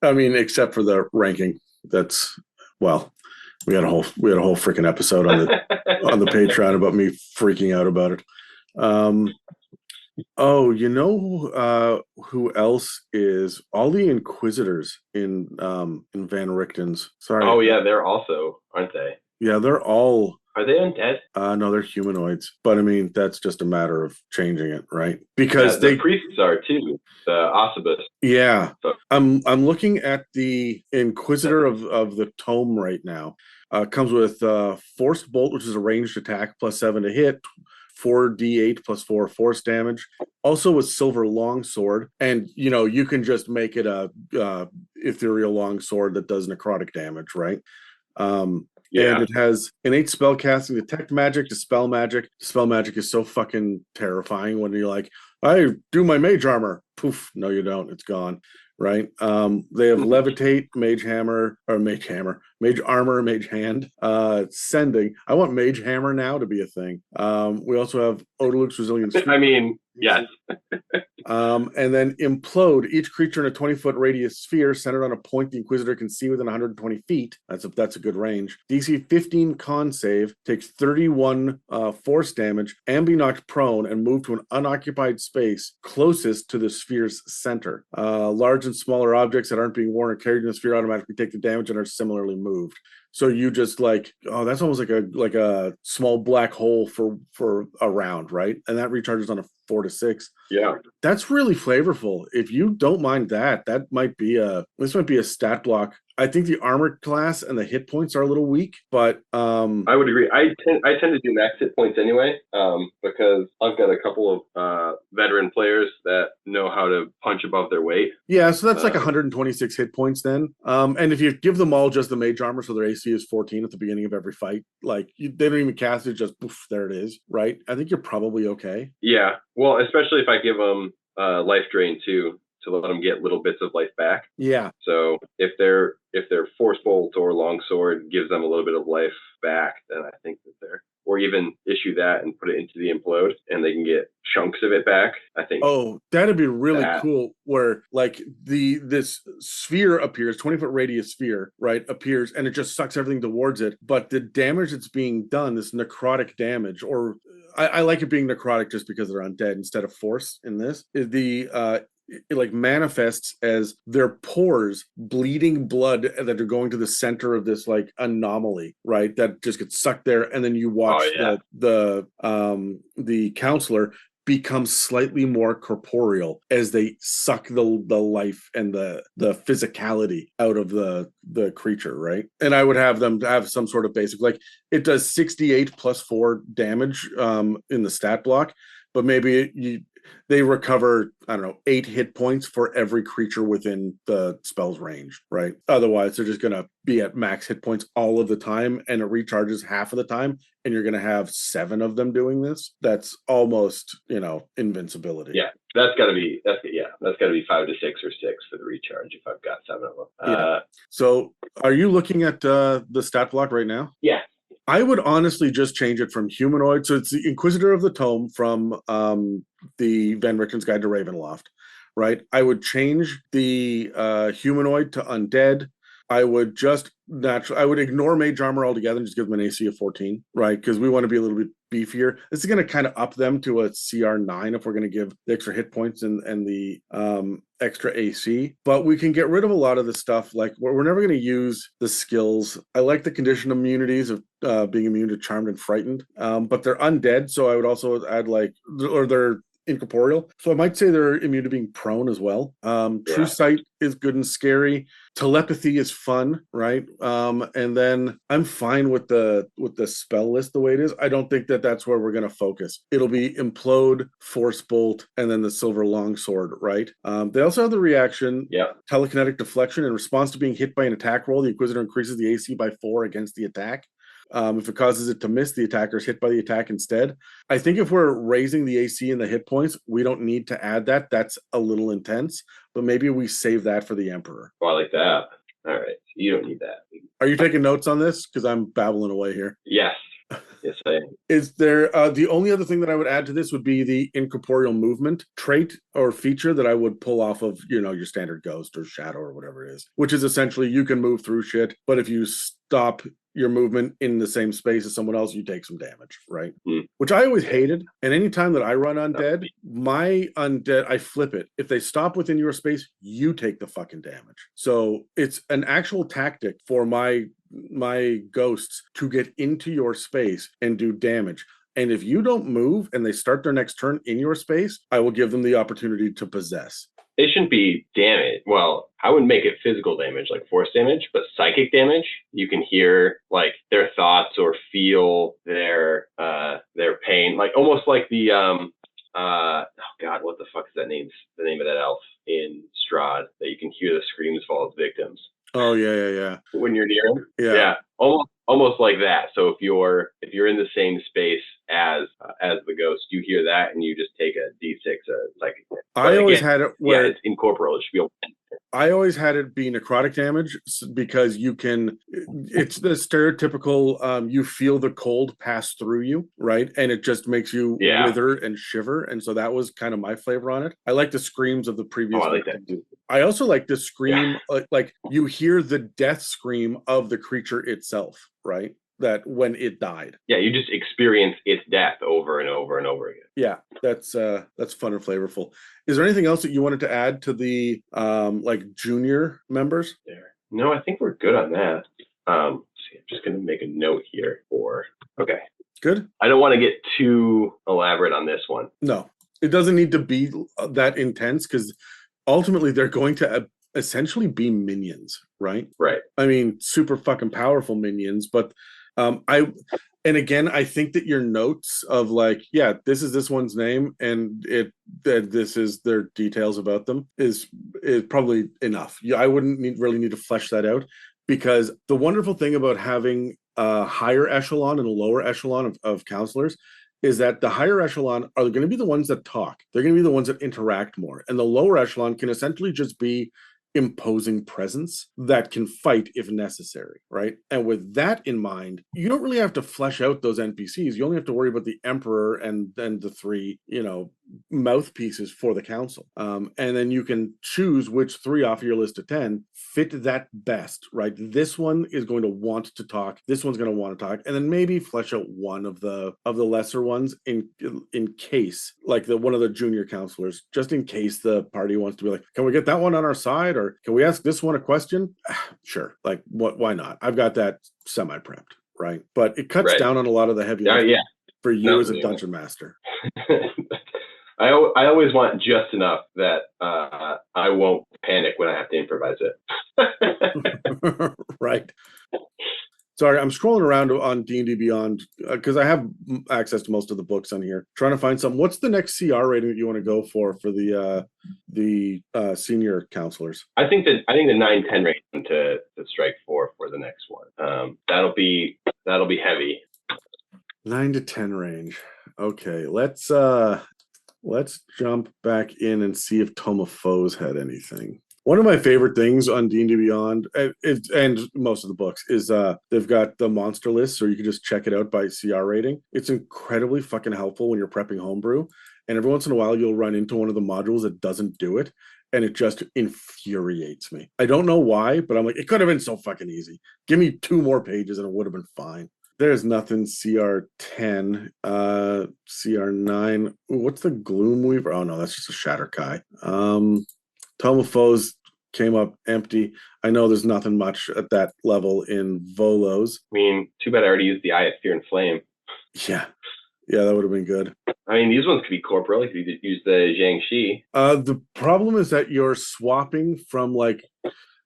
I mean, except for the ranking. We had a whole freaking episode on the on the Patreon about me freaking out about it. Who else is all the Inquisitors in Van Richten's? Sorry. Oh yeah, they're also, aren't they? Yeah, they're all. Are they undead? No, they're humanoids. But I mean, that's just a matter of changing it, right? Because the priests are too. The Osibus. Yeah. So. I'm looking at the Inquisitor of the Tome right now. Comes with Forced Bolt, which is a ranged attack, +7 to hit, 4d8 +4 force damage. Also with Silver Longsword, and you can just make it a ethereal longsword that does necrotic damage, right? And it has innate spell casting, detect magic, dispel magic. Dispel magic is so fucking terrifying when you're like, I do my mage armor. Poof, no you don't, it's gone, right? They have levitate, mage armor, mage hand, sending. I want mage hammer now to be a thing. We also have Odaluk's resilient. Yes. And then implode. Each creature in a 20-foot radius sphere centered on a point the Inquisitor can see within 120 feet. That's a good range. DC 15 con save, takes 31 force damage, and be knocked prone and move to an unoccupied space closest to the sphere's center. Large and smaller objects that aren't being worn or carried in the sphere automatically take the damage and are similarly moved. So you just that's almost like a small black hole for a round, right? And that recharges on a 4 to 6. Yeah, that's really flavorful. If you don't mind that might be a stat block. I think the armor class and the hit points are a little weak, but I would agree. I tend to do max hit points anyway, because I've got a couple of veteran players that know how to punch above their weight. Yeah, so that's 126 hit points then. And if you give them all just the mage armor, so their AC is 14 at the beginning of every fight, they don't even cast it, just poof, there it is, right? I think you're probably okay. Yeah, well, especially if I give them life drain too, to let them get little bits of life back. Yeah. So if their force bolt or longsword gives them a little bit of life back, then I think that or even issue that and put it into the implode, and they can get chunks of it back. I think. Oh, that'd be really cool. Where like this sphere appears, 20-foot radius sphere, right? Appears, and it just sucks everything towards it. But the damage that's being done, this necrotic damage, or I like it being necrotic just because they're undead instead of force in this. It like manifests as their pores bleeding blood that are going to the center of this like anomaly, right? That just gets sucked there, and then you watch the counselor become slightly more corporeal as they suck the life and the physicality out of the creature, right? And I would have them have some sort of basic, like it does 68 plus 4 damage in the stat block, but maybe they recover, I don't know, 8 hit points for every creature within the spell's range, right? Otherwise, they're just going to be at max hit points all of the time, and it recharges half of the time, and you're going to have 7 of them doing this. That's almost, invincibility. Yeah, that's got to be 5 to 6 or 6 for the recharge if I've got 7 of them. Yeah. So, are you looking at the stat block right now? Yeah. I would honestly just change it from humanoid. So it's the Inquisitor of the Tome from the Van Richten's Guide to Ravenloft, right? I would change the humanoid to undead. I would I would ignore mage armor altogether and just give them an AC of 14, right? Because we want to be a little bit beefier. This is going to kind of up them to a CR 9 if we're going to give the extra hit points and the extra AC. But we can get rid of a lot of the stuff. Like we're never going to use the skills. I like the condition immunities of being immune to charmed and frightened, but they're undead. So I would also add or they're incorporeal. So I might say they're immune to being prone as well. True sight is good and scary. Telepathy is fun, right? And then I'm fine with the spell list the way it is. I don't think that's where we're going to focus. It'll be implode, force bolt, and then the silver longsword, right? They also have the reaction, telekinetic deflection. In response to being hit by an attack roll, the Inquisitor increases the AC by 4 against the attack. If it causes it to miss, the attacker is hit by the attack instead. I think if we're raising the AC and the hit points, we don't need to add that. That's a little intense, but maybe we save that for the Emperor. Oh, I like that. All right. You don't need that. Are you taking notes on this? Because I'm babbling away here. Yes. Yes, I am. Is there the only other thing that I would add to this would be the incorporeal movement trait or feature that I would pull off of, your standard ghost or shadow or whatever it is, which is essentially you can move through shit, but if you stop your movement in the same space as someone else, you take some damage, right? Which I always hated. And anytime that I run undead, my undead, I flip it. If they stop within your space, you take the fucking damage. So it's an actual tactic for my ghosts to get into your space and do damage. And if you don't move and they start their next turn in your space, I will give them the opportunity to possess. It shouldn't be damage. Well, I wouldn't make it physical damage, like force damage, but psychic damage. You can hear like their thoughts or feel their pain, like almost like the oh god, what the fuck is that name? The name of that elf in Strahd that you can hear the screams of all its victims. Oh yeah. When you're near him, yeah, almost like that. So if you're in the same space as the ghost, you hear that and you just take a D6 psychic. I always had it where it's incorporeal. It should be able to. I always had it be necrotic damage because it's the stereotypical, you feel the cold pass through you, right? And it just makes you wither and shiver. And so that was kind of my flavor on it. I like the screams of the previous. I like that too. I also like the scream, like you hear the death scream of the creature itself, right? That when it died. Yeah, you just experience its death over and over and over again. Yeah, that's fun and flavorful. Is there anything else that you wanted to add to the like junior members? No, I think we're good on that. I'm just gonna make a note here okay. Good. I don't want to get too elaborate on this one. No, it doesn't need to be that intense because ultimately they're going to essentially be minions, right? Right. I mean, super fucking powerful minions, but I think that your notes of like, this is this one's name and this is their details about them is probably enough. I wouldn't really need to flesh that out, because the wonderful thing about having a higher echelon and a lower echelon of counselors is that the higher echelon are going to be the ones that talk. They're going to be the ones that interact more. And the lower echelon can essentially just be imposing presence that can fight if necessary, right? And with that in mind, you don't really have to flesh out those NPCs. You only have to worry about the Emperor and then the three, mouthpieces for the council. And then you can choose which three off your list of 10 fit that best, right? This one is going to want to talk. This one's going to want to talk, and then maybe flesh out one of the lesser ones in case, like one of the junior counselors, just in case the party wants to be like, can we get that one on our side, or can we ask this one a question? Sure, like why not? I've got that semi prepped, right? But it cuts down on a lot of the heavy lifting for you as a dungeon master. I always want just enough that I won't panic when I have to improvise it. Right. Sorry, I'm scrolling around on D&D Beyond because I have access to most of the books on here, trying to find some. What's the next CR rating that you want to go for the senior counselors? I think the 9-10 rating to strike for the next one. That'll be heavy. 9 to 10 range. Okay, let's jump back in and see if Tome of Foes had anything. One of my favorite things on D&D Beyond, and most of the books, is they've got the monster list, so you can just check it out by CR rating. It's incredibly fucking helpful when you're prepping homebrew, and every once in a while you'll run into one of the modules that doesn't do it, and it just infuriates me. I don't know why, but I'm like, it could have been so fucking easy. Give me 2 more pages and it would have been fine. There's nothing. CR10, CR9. What's the Gloomweaver? Oh no, that's just a Shatterkai. Tome of Foes came up empty. I know there's nothing much at that level in Volos. I mean, too bad I already used the Eye of Fear and Flame. Yeah, that would have been good. I mean, these ones could be corporeal. You could use the Jiangshi. The problem is that you're swapping from like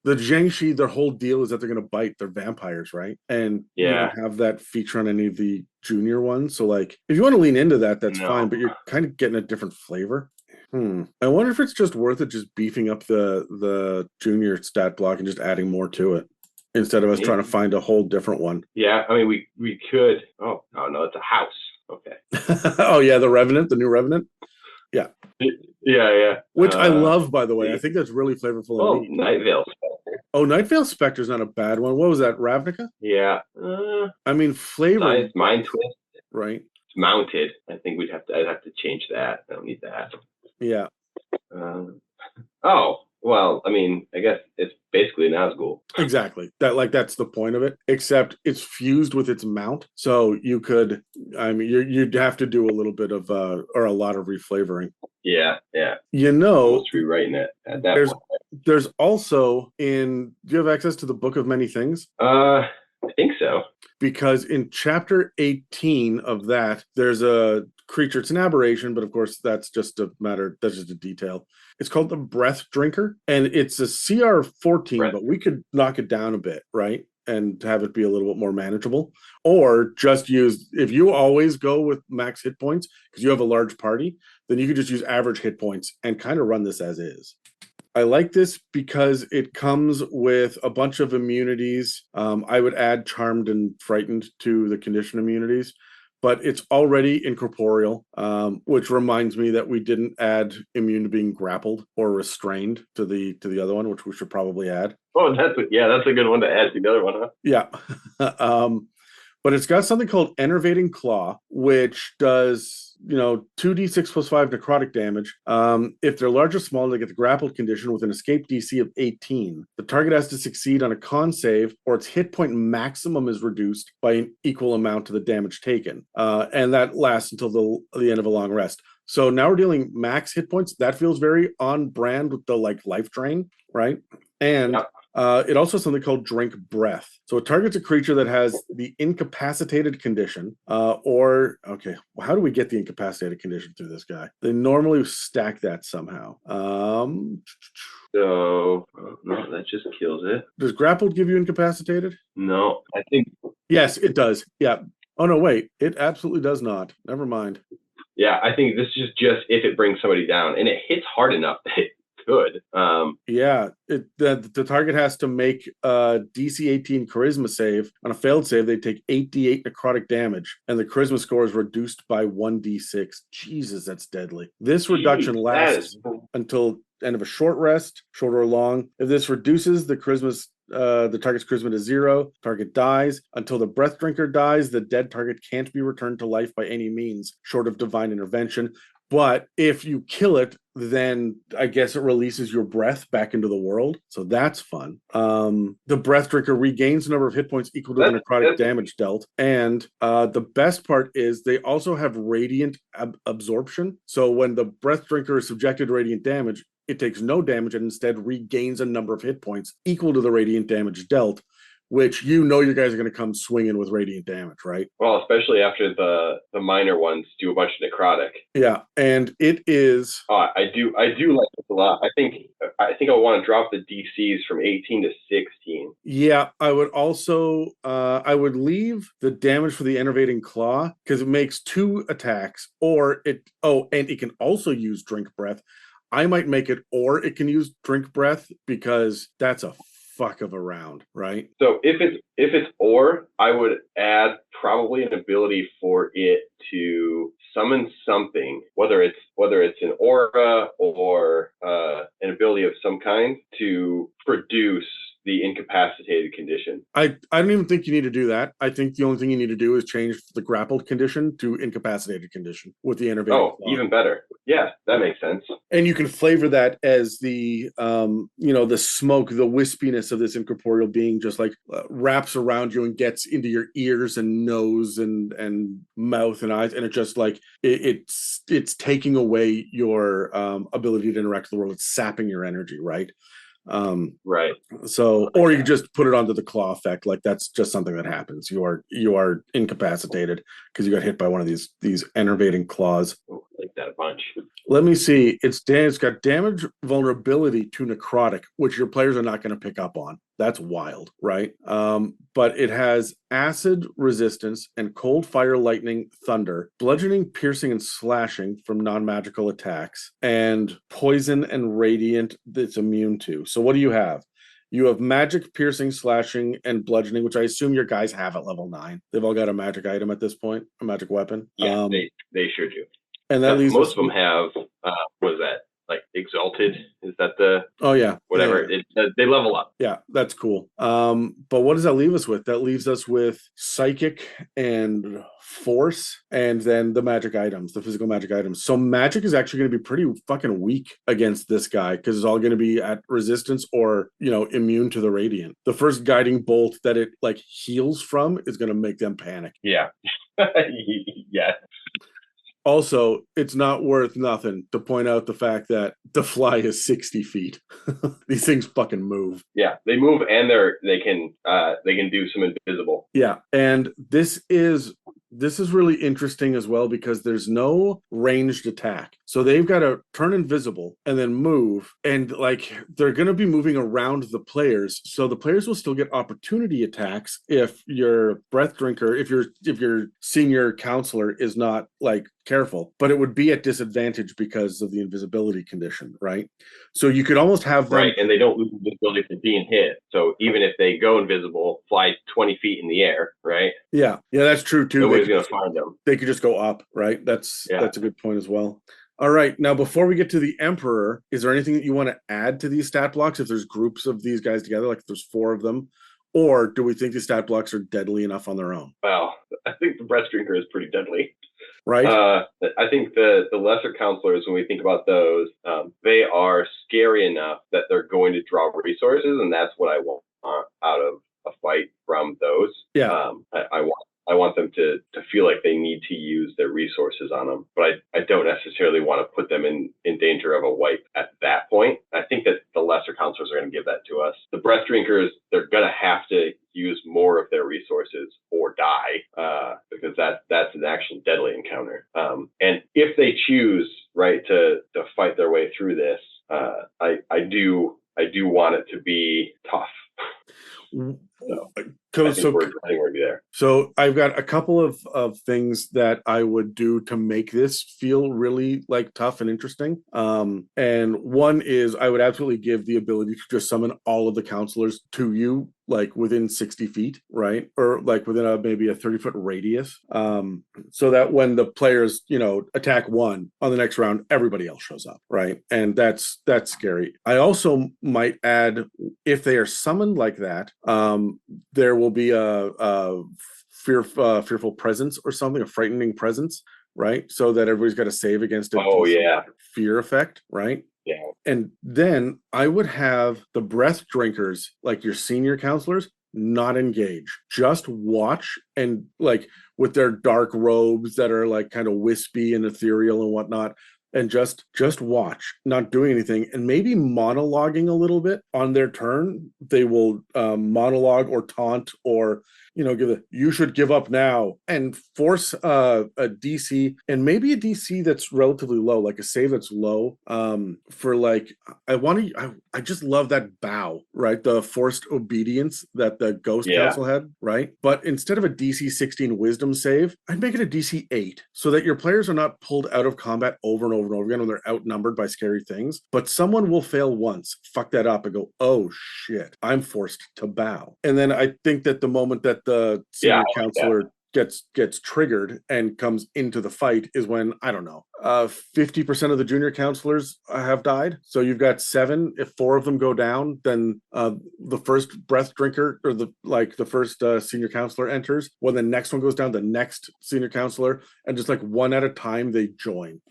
the Jiangshi. Their whole deal is that they're going to bite. They're vampires, right? And you don't have that feature on any of the junior ones. So like, if you want to lean into that, that's fine. But you're kind of getting a different flavor. I wonder if it's just worth it just beefing up the junior stat block and just adding more to it instead of us trying to find a whole different one. Yeah, I mean, we could. Oh no, it's a house. Okay. Oh yeah, the Revenant, the new Revenant. Yeah. Yeah. Which I love, by the way. I think that's really flavorful. Oh, Night Vale Spectre. Oh, Night Vale Spectre's not a bad one. What was that, Ravnica? Yeah. I mean, flavor. It's Mind Twist. Right. It's mounted. I think I'd have to change that. I don't need that. Yeah. Oh, well, I mean, I guess it's basically an Nazgul. Exactly. That's the point of it, except it's fused with its mount. So you could, I mean, you'd have to do a little bit of, or a lot of reflavoring. Yeah. Almost rewriting it at that point. There's also do you have access to the Book of Many Things? I think so. Because in chapter 18 of that, there's a creature. It's an aberration, but of course that's just a detail. It's called the Breath Drinker, and it's a CR 14, but we could knock it down a bit, right? And have it be a little bit more manageable. Or just use, if you always go with max hit points, because you have a large party, then you could just use average hit points and kind of run this as is. I like this because it comes with a bunch of immunities. I would add Charmed and Frightened to the condition immunities, but it's already incorporeal, which reminds me that we didn't add immune to being grappled or restrained to the other one, which we should probably add. Oh, that's a good one to add to the other one, huh? Yeah. But it's got something called Enervating Claw, which does, 2d6 plus 5 necrotic damage. If they're large or small, they get the grappled condition with an escape DC of 18. The target has to succeed on a con save, or its hit point maximum is reduced by an equal amount to the damage taken. And that lasts until the end of a long rest. So now we're dealing max hit points. That feels very on brand with the life drain, right? And it also has something called Drink Breath. So it targets a creature that has the incapacitated condition, how do we get the incapacitated condition through this guy? They normally stack that somehow. No, that just kills it. Does grappled give you incapacitated? No, I think. Yes, it does. Yeah. Oh, no, wait. It absolutely does not. Never mind. Yeah, I think this is just if it brings somebody down, and it hits hard enough that it could. The target has to make a DC 18 charisma save. On a failed save, they take 8d8 necrotic damage, and the charisma score is reduced by 1d6. Jesus, that's deadly. This reduction lasts until end of a short rest, short or long. If this reduces the target's charisma to 0, target dies. Until the breath drinker dies, the dead target can't be returned to life by any means, short of divine intervention. But if you kill it, then I guess it releases your breath back into the world. So that's fun. The breath drinker regains the number of hit points equal to the necrotic damage dealt. And the best part is they also have radiant absorption. So when the breath drinker is subjected to radiant damage, it takes no damage and instead regains a number of hit points equal to the radiant damage dealt, which you guys are going to come swinging with radiant damage, right? Well, especially after the minor ones do a bunch of necrotic. Yeah, and it is. Oh, I do like this a lot. I think I want to drop the DCs from 18 to 16. Yeah, I would also I would leave the damage for the enervating claw because it makes 2 attacks, and it can also use drink breath. I might make it, or it can use drink breath because that's a fuck of a round, right? So if it's or, I would add probably an ability for it to summon something, whether it's an aura or an ability of some kind to produce the incapacitated condition. I don't even think you need to do that. I think the only thing you need to do is change the grappled condition to incapacitated condition with the enervating claw. Even better. Yeah, that makes sense. And you can flavor that as the the smoke, the wispiness of this incorporeal being just like wraps around you and gets into your ears and nose and mouth and eyes, and it just like it's taking away your ability to interact with the world. It's sapping your energy, right? Right. So, or you just put it onto the claw effect. Like that's just something that happens. You are incapacitated because you got hit by one of these enervating claws. I like that a bunch. Let me see. It's got damage vulnerability to necrotic, which your players are not going to pick up on. That's wild, right? But it has acid resistance and cold, fire, lightning, thunder, bludgeoning, piercing, and slashing from non-magical attacks, and poison and radiant that's immune to. So what do you have? You have magic, piercing, slashing, and bludgeoning, which I assume your guys have at level 9. They've all got a magic item at this point, a magic weapon. Yeah, they sure do. And that leaves most of them have. What is that? Like exalted? Is that the? Oh yeah. Whatever. Yeah. They level up. Yeah, that's cool. But what does that leave us with? That leaves us with psychic and force, and then the magic items, the physical magic items. So magic is actually going to be pretty fucking weak against this guy because it's all going to be at resistance or immune to the radiant. The first guiding bolt that it like heals from is going to make them panic. Yeah. Yeah. Also, it's not worth nothing to point out the fact that the fly is 60 feet. These things fucking move. Yeah, they move and they can do some invisible. Yeah, and this is really interesting as well because there's no ranged attack. So they've got to turn invisible and then move, and like they're going to be moving around the players. So the players will still get opportunity attacks if your breath drinker, if your senior counselor is not like careful, but it would be at disadvantage because of the invisibility condition, right? So you could almost have them... Right, and they don't lose invisibility for being hit. So even if they go invisible, fly 20 feet in the air, right? Yeah, that's true too. Nobody's going to find them. They could just go up, right? That's a good point as well. All right, now before we get to the Emperor, is there anything that you want to add to these stat blocks if there's groups of these guys together, like if there's 4 of them? Or do we think the stat blocks are deadly enough on their own? Well, I think the breast drinker is pretty deadly. Right. I think the lesser counselors, when we think about those, they are scary enough that they're going to draw resources, and that's what I want out of a fight from those. Yeah. I want them to feel like they need to use their resources on them, but I don't necessarily want to put them in danger of a wipe at that point. I think that the lesser counselors are going to give that to us. The breath drinkers, they're going to have to use more of their resources or die, because that's an actual deadly encounter. And if they choose to fight their way through this, I do want it to be tough. I think we're there. So I've got a couple of things that I would do to make this feel really like tough and interesting. And one is I would absolutely give the ability to just summon all of the counselors to you, like within 60 feet, right? Or like within maybe a 30-foot radius. So that when the players, attack one on the next round, everybody else shows up, right? And that's scary. I also might add, if they are summoned like that, there will be a fearful presence or something, a frightening presence, right? So that everybody's got to save against a fear effect, right? Yeah. And then I would have the breath drinkers, like your senior counselors, not engage. Just watch, and like with their dark robes that are like kind of wispy and ethereal and whatnot, and just watch, not doing anything, and maybe monologuing a little bit on their turn. They will monologue or taunt or give you should give up now, and force a DC, and maybe a DC that's relatively low, like a save that's low, for like I just love that bow, right? The forced obedience that the Ghost Council had, right? But instead of a DC 16 wisdom save, I'd make it a DC 8 so that your players are not pulled out of combat over and over and over again when they're outnumbered by scary things. But someone will fail once, fuck that up, and go, oh shit, I'm forced to bow. And then I think that the moment that the senior counselor gets triggered and comes into the fight is when, I don't know, 50% of the junior counselors have died. So you've got 7. If 4 of them go down, then the first breath drinker or the first senior counselor enters. When the next one goes down, the next senior counselor, and just like one at a time they join,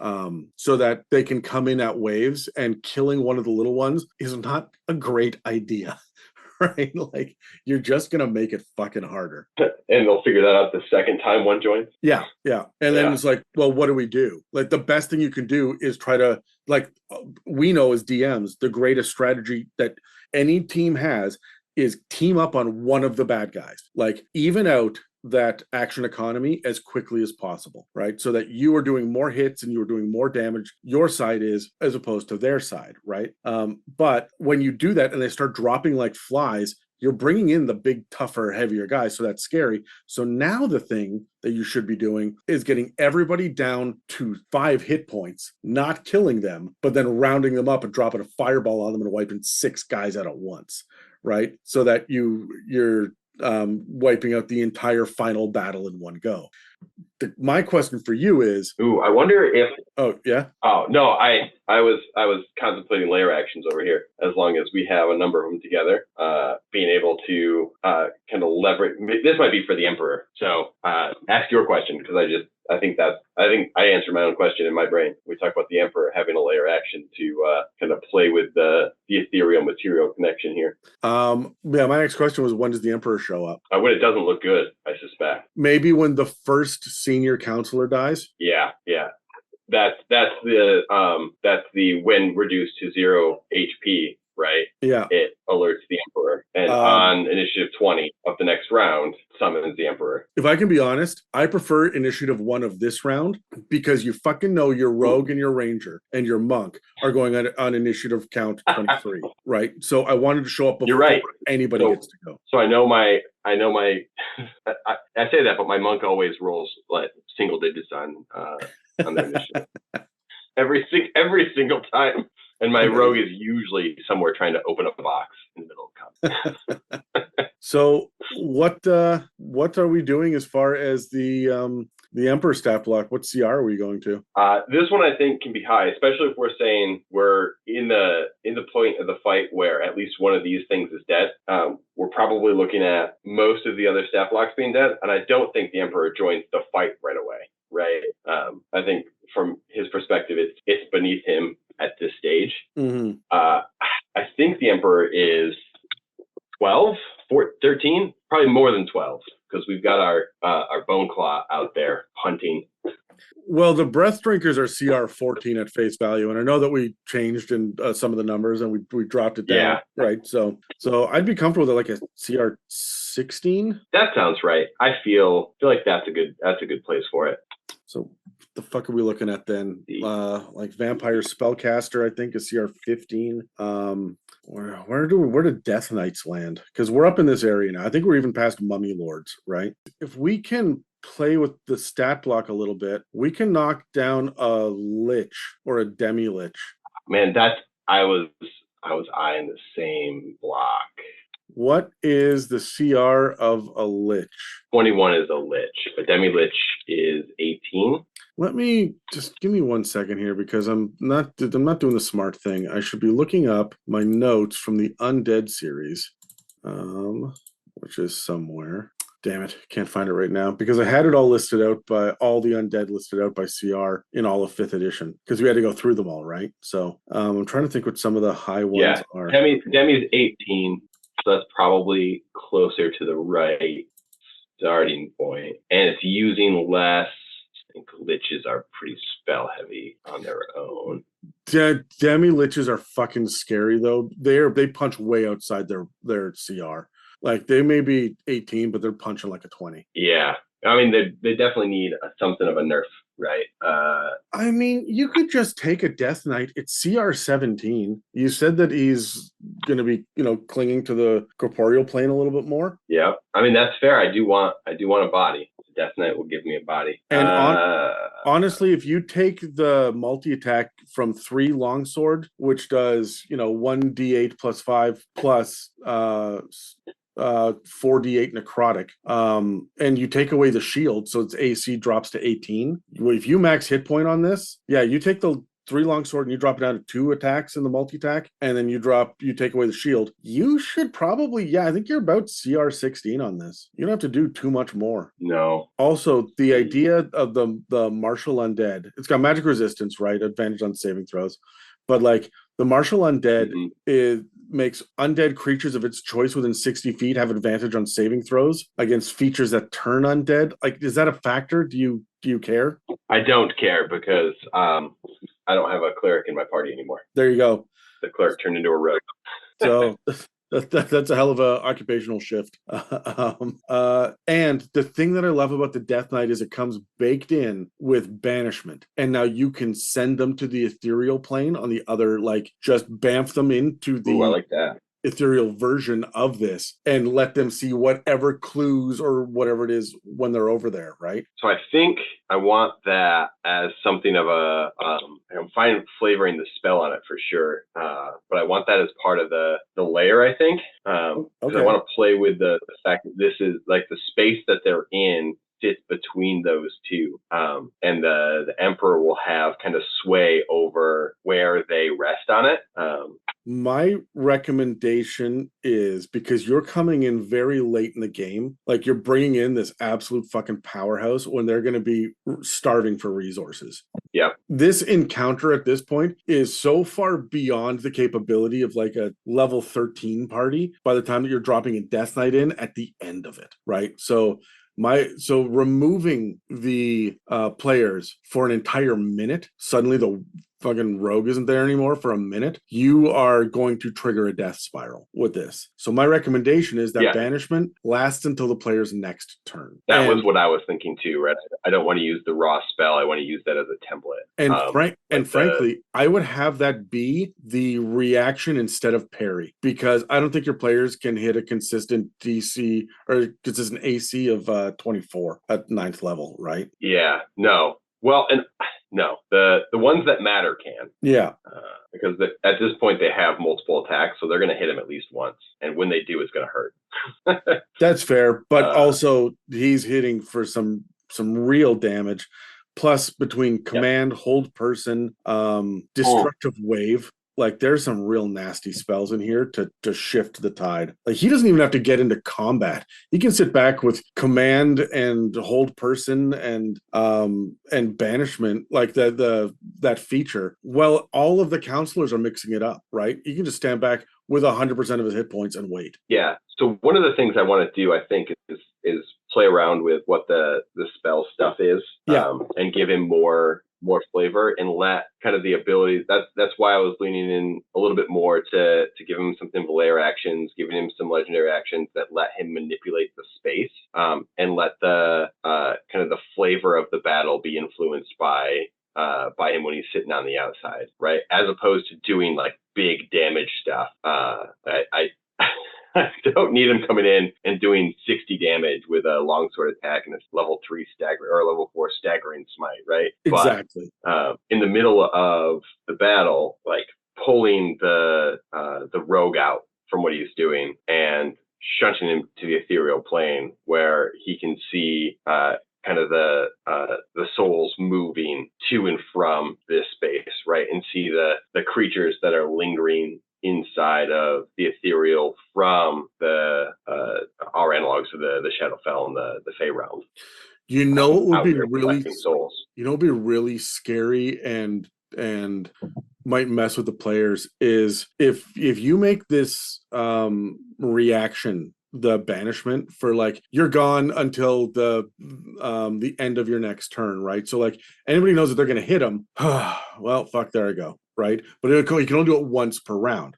so that they can come in at waves. And killing one of the little ones is not a great idea. Right? Like, you're just gonna make it fucking harder. And they'll figure that out the second time one joins. Yeah. And then it's like, well, what do we do? Like, the best thing you can do is try to, like, we know as DMs, the greatest strategy that any team has is team up on one of the bad guys. Like, even out that action economy as quickly as possible, right? So that you are doing more hits and you are doing more damage, your side is, as opposed to their side, right? But when you do that and they start dropping like flies, you're bringing in the big, tougher, heavier guys. So that's scary. So now the thing that you should be doing is getting everybody down to 5 hit points, not killing them, but then rounding them up and dropping a fireball on them and wiping 6 guys out at once, right? So that you're wiping out the entire final battle in one go. My question for you is, I wonder if no, I was contemplating layer actions over here, as long as we have a number of them together, being able to kind of leverage. This might be for the Emperor, so ask your question, because I think I answered my own question in my brain. We talked about the Emperor having a layer action to kind of play with the ethereal material connection here. My next question was, when does the Emperor show up? When it doesn't look good, I suspect. Maybe when the first senior counselor dies. Yeah. That's the when reduced to 0 HP. Right? Yeah. It alerts the Emperor. And on initiative 20 of the next round, summons the Emperor. If I can be honest, I prefer initiative 1 of this round, because you fucking know your rogue and your ranger and your monk are going on initiative count 23, right? So I wanted to show up before anybody gets to go. So I know my I say that, but my monk always rolls like single digits on the initiative. Every single time. And my rogue is usually somewhere trying to open up a box in the middle of combat. So what are we doing as far as the Emperor stat block? What CR are we going to? This one I think can be high, especially if we're saying we're in the point of the fight where at least one of these things is dead. We're probably looking at most of the other stat blocks being dead, and I don't think the Emperor joins the fight right away. Right? I think from his perspective, it's beneath him at this stage. Mm-hmm. I think the Emperor is 12, 13, probably more than 12, because we've got our Bone Claw out there hunting. Well, the breath drinkers are CR 14 at face value, and I know that we changed in some of the numbers and we dropped it down. Yeah. Right. So I'd be comfortable with like a CR 16. That sounds right. I feel like that's a good place for it. So what the fuck are we looking at then? Like Vampire Spellcaster, I think, is CR 15. Where did Death Knights land? Because we're up in this area now. I think we're even past Mummy Lords, right? If we can play with the stat block a little bit, we can knock down a Lich or a Demi Lich. Man, I was eyeing the same block. What is the CR of a Lich? 21 is a Lich. A Demi Lich is 18. Let me just give me 1 second here because I'm not doing the smart thing. I should be looking up my notes from the Undead series, which is somewhere. Damn it, can't find it right now because I had it all listed out by all the Undead listed out by CR in all of 5th edition because we had to go through them all, right? So I'm trying to think what some of the high ones are. Demi's 18, so that's probably closer to the right starting point, and it's using less. I think Liches are pretty spell heavy on their own. Demi Liches are fucking scary though. They punch way outside their CR. Like they may be 18, but they're punching like a 20. Yeah, I mean they definitely need something of a nerf, right? I mean, you could just take a Death Knight. It's CR 17. You said that he's going to be, clinging to the corporeal plane a little bit more. Yeah, I mean that's fair. I do want a body. Death Knight will give me a body. And honestly, if you take the multi-attack from 3 longsword, which does 1d8 plus 5 plus 4d8 necrotic, and you take away the shield, so its AC drops to 18. If you max hit point on this, you take the 3 longsword and you drop it down to 2 attacks in the multi-attack, and then you take away the shield. You should probably, I think you're about CR 16 on this. You don't have to do too much more. No. Also, the idea of the martial undead, it's got magic resistance, right? Advantage on saving throws. But like the martial undead makes undead creatures of its choice within 60 feet have advantage on saving throws against features that turn undead. Like, is that a factor? Do you care? I don't care because I don't have a cleric in my party anymore. There you go. The cleric turned into a rogue. So that's a hell of a occupational shift. And the thing that I love about the Death Knight is it comes baked in with banishment. And now you can send them to the ethereal plane on the other, like just bamf them into the I like that. ethereal version of this and let them see whatever clues or whatever it is when they're over there, right? So I think I want that as something of a I'm fine flavoring the spell on it for sure, but I want that as part of the layer, I think, because I want to play with the fact that this is like the space that they're in sits between those two, and the emperor will have kind of sway over where they rest on it. My recommendation is, because you're coming in very late in the game, like you're bringing in this absolute fucking powerhouse when they're going to be starving for resources. Yeah. This encounter at this point is so far beyond the capability of like a level 13 party by the time that you're dropping a Death Knight in at the end of it, right? So removing the players for an entire minute, suddenly the fucking rogue isn't there anymore for a minute, you are going to trigger a death spiral with this. So my recommendation is that banishment lasts until the player's next turn. That was what I was thinking too, right? I don't want to use the raw spell. I want to use that as a template. And frankly, I would have that be the reaction instead of parry, because I don't think your players can hit a consistent DC or consistent AC of 24 at 9th level, right? Yeah, no. Well, and no, the ones that matter can. Yeah. Because at this point they have multiple attacks, so they're going to hit him at least once, and when they do, it's going to hurt. That's fair, but also he's hitting for some real damage. Plus, between command, hold person, destructive wave, like there's some real nasty spells in here to shift the tide. Like he doesn't even have to get into combat. He can sit back with command and hold person and banishment, like that feature. Well, all of the counselors are mixing it up, right? You can just stand back with 100% of his hit points and wait. Yeah. So one of the things I want to do, I think, is play around with what the spell stuff is, and give him more flavor and let kind of the abilities. That's why I was leaning in a little bit more to give him some layer actions, giving him some legendary actions that let him manipulate the space, and let the kind of the flavor of the battle be influenced by by him when he's sitting on the outside, right? As opposed to doing like big damage stuff. I I don't need him coming in and doing 60 damage with a longsword attack and a level 3 stagger or level 4 staggering smite, right? Exactly. But in the middle of the battle, like pulling the rogue out from what he's doing and shunting him to the ethereal plane where he can see kind of the souls moving to and from this space, right? And see the creatures that are lingering inside of the ethereal from the our analogs of the Shadowfell and the Fey realm. You know it would be really souls. You know it would be really scary and might mess with the players is if you make this reaction the banishment for like you're gone until the end of your next turn, right? So like anybody knows that they're going to hit them. Well, fuck, there I go, right? But you can only do it once per round.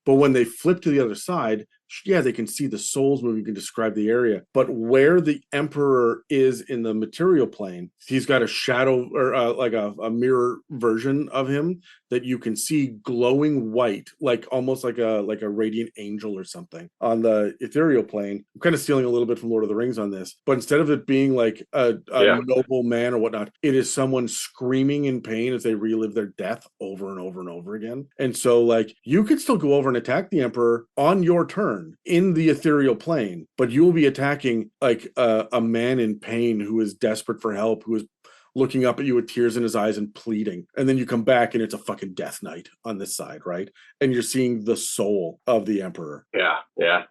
But when they flip to the other side, yeah, they can see the souls move. You can describe the area. But where the Emperor is in the material plane, he's got a shadow or like a mirror version of him that you can see glowing white, like almost like a radiant angel or something on the ethereal plane. I'm kind of stealing a little bit from Lord of the Rings on this, but instead of it being like a noble man or whatnot, it is someone screaming in pain as they relive their death over and over and over again. And so like you could still go over and attack the Emperor on your turn in the ethereal plane, but you will be attacking like a man in pain who is desperate for help, who is looking up at you with tears in his eyes and pleading. And then you come back and it's a fucking death knight on this side, right? And you're seeing the soul of the Emperor. Yeah.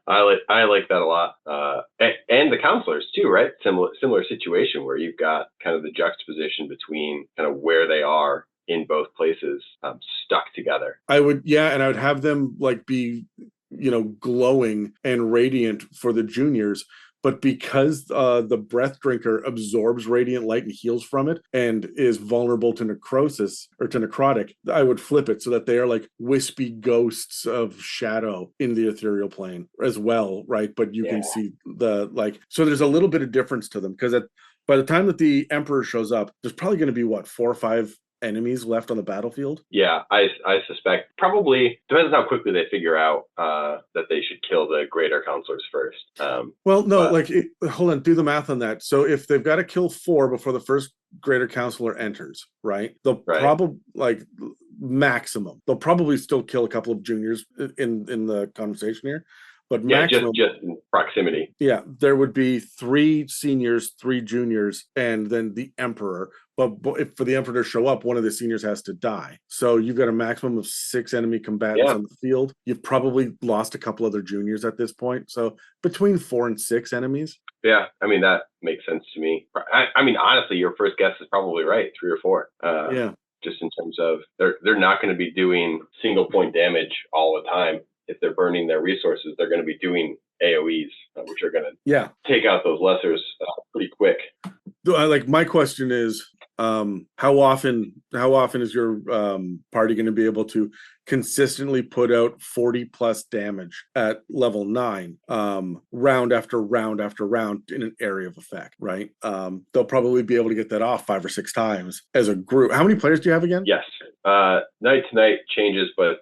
I like that a lot. And the counselors too, right? Similar situation where you've got kind of the juxtaposition between kind of where they are in both places stuck together. I would have them like be glowing and radiant for the juniors, but because the breath drinker absorbs radiant light and heals from it and is vulnerable to necrosis or to necrotic, I would flip it so that they are like wispy ghosts of shadow in the ethereal plane as well, right? But you can see so there's a little bit of difference to them because by the time that the Emperor shows up, there's probably going to be 4 or 5 enemies left on the battlefield. Yeah, I suspect probably depends on how quickly they figure out that they should kill the greater counselors first. Hold on, do the math on that. So if they've got to kill 4 before the first greater counselor enters, right? They'll probably maximum. They'll probably still kill a couple of juniors in the conversation here. But maximum, just in proximity. Yeah, there would be 3 seniors, 3 juniors, and then the Emperor. But if for the Emperor to show up, one of the seniors has to die. So you've got a maximum of 6 enemy combatants on the field. You've probably lost a couple other juniors at this point. So between 4 and 6 enemies. Yeah, I mean, that makes sense to me. I mean, honestly, your first guess is probably right, 3 or 4. Just in terms of they're not going to be doing single point damage all the time. If they're burning their resources, they're going to be doing AoEs, which are going to take out those lessers pretty quick. Like my question is, how often is your party going to be able to consistently put out 40 plus damage at level 9 round after round after round in an area of effect, right? They'll probably be able to get that off 5 or 6 times as a group. How many players do you have again? Yes, night to night changes, but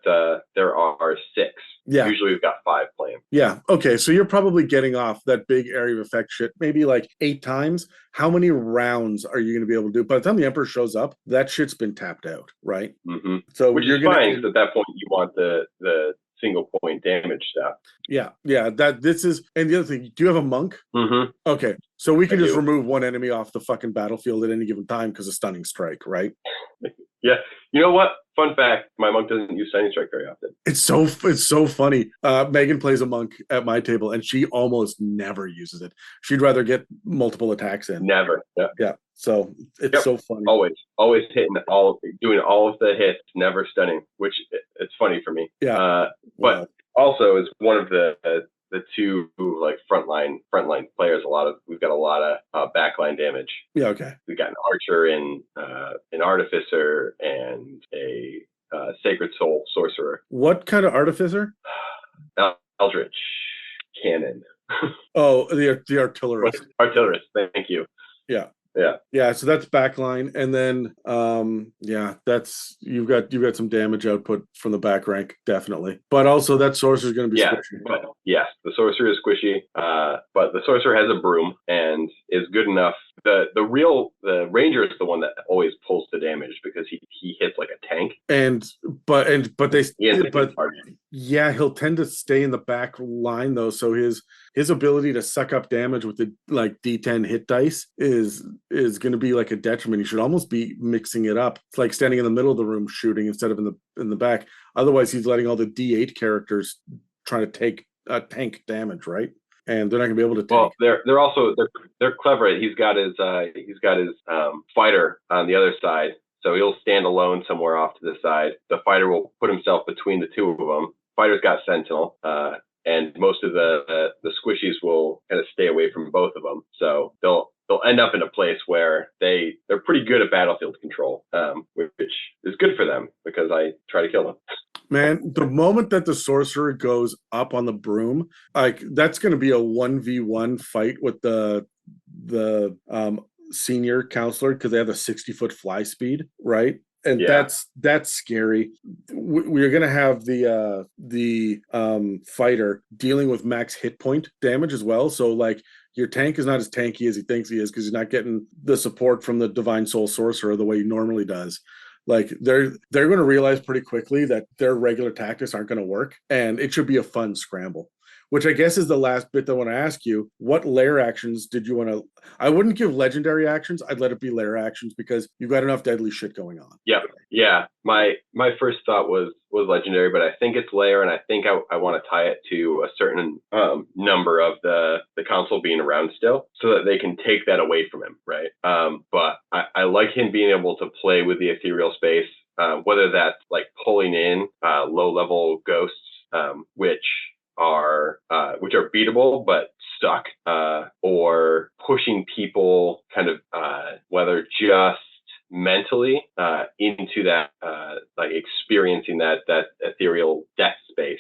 there are 6. Yeah, usually we've got 5 playing. Yeah, okay, so you're probably getting off that big area of effect shit maybe like 8 times. How many rounds are you going to be able to do? By the time the Emperor shows up, that shit's been tapped out, right? Mm-hmm. So which is fine, because at that point you want the single point damage stuff. Yeah. And the other thing, do you have a monk? Mm-hmm. Okay, so we can just remove 1 enemy off the fucking battlefield at any given time because of stunning strike, right? Yeah. You know what? Fun fact, my monk doesn't use stunning strike very often. It's so funny. Megan plays a monk at my table and she almost never uses it. She'd rather get multiple attacks in. Never. Yeah. So it's so funny. Always doing all of the hits, never stunning, which it's funny for me. Yeah. But also is one of the 2 like frontline players. We've got a lot of backline damage. Yeah. Okay. We've got an archer and an artificer and a sacred soul sorcerer. What kind of artificer? Eldritch cannon. Oh, the artillerist. Artillerist. Thank you. Yeah. Yeah, so that's backline, and then that's you've got some damage output from the back rank, definitely. But also that sorcerer is going to be squishy. But yes, the sorcerer is squishy. But the sorcerer has a broom and is good enough. The ranger is the one that always pulls the damage because he hits like a tank. Yeah, he'll tend to stay in the back line though, so his ability to suck up damage with the like D10 hit dice is going to be like a detriment. He should almost be mixing it up. It's like standing in the middle of the room shooting instead of in the back. Otherwise, he's letting all the D8 characters try to take tank damage, right? And they're not going to be able to tank. Well, they're also clever. He's got his fighter on the other side, so he'll stand alone somewhere off to the side. The fighter will put himself between the two of them. Fighter's got sentinel. And most of the squishies will kind of stay away from both of them. So they'll end up in a place where they're pretty good at battlefield control, which is good for them because I try to kill them. Man, the moment that the sorcerer goes up on the broom, like that's going to be a 1v1 fight with the senior counselor because they have a 60-foot fly speed, right? And that's scary. We're going to have the fighter dealing with max hit point damage as well. So like your tank is not as tanky as he thinks he is because he's not getting the support from the Divine Soul Sorcerer the way he normally does. Like they're going to realize pretty quickly that their regular tactics aren't going to work, and it should be a fun scramble. Which I guess is the last bit that I want to ask you. What lair actions did you want to? I wouldn't give legendary actions. I'd let it be lair actions because you've got enough deadly shit going on. Yeah. My first thought was legendary, but I think it's lair, and I think I want to tie it to a certain number of the council being around still, so that they can take that away from him, right? But I like him being able to play with the ethereal space, whether that's like pulling in low level ghosts, which are beatable but stuck, or pushing people kind of whether just mentally into that like experiencing that ethereal death space.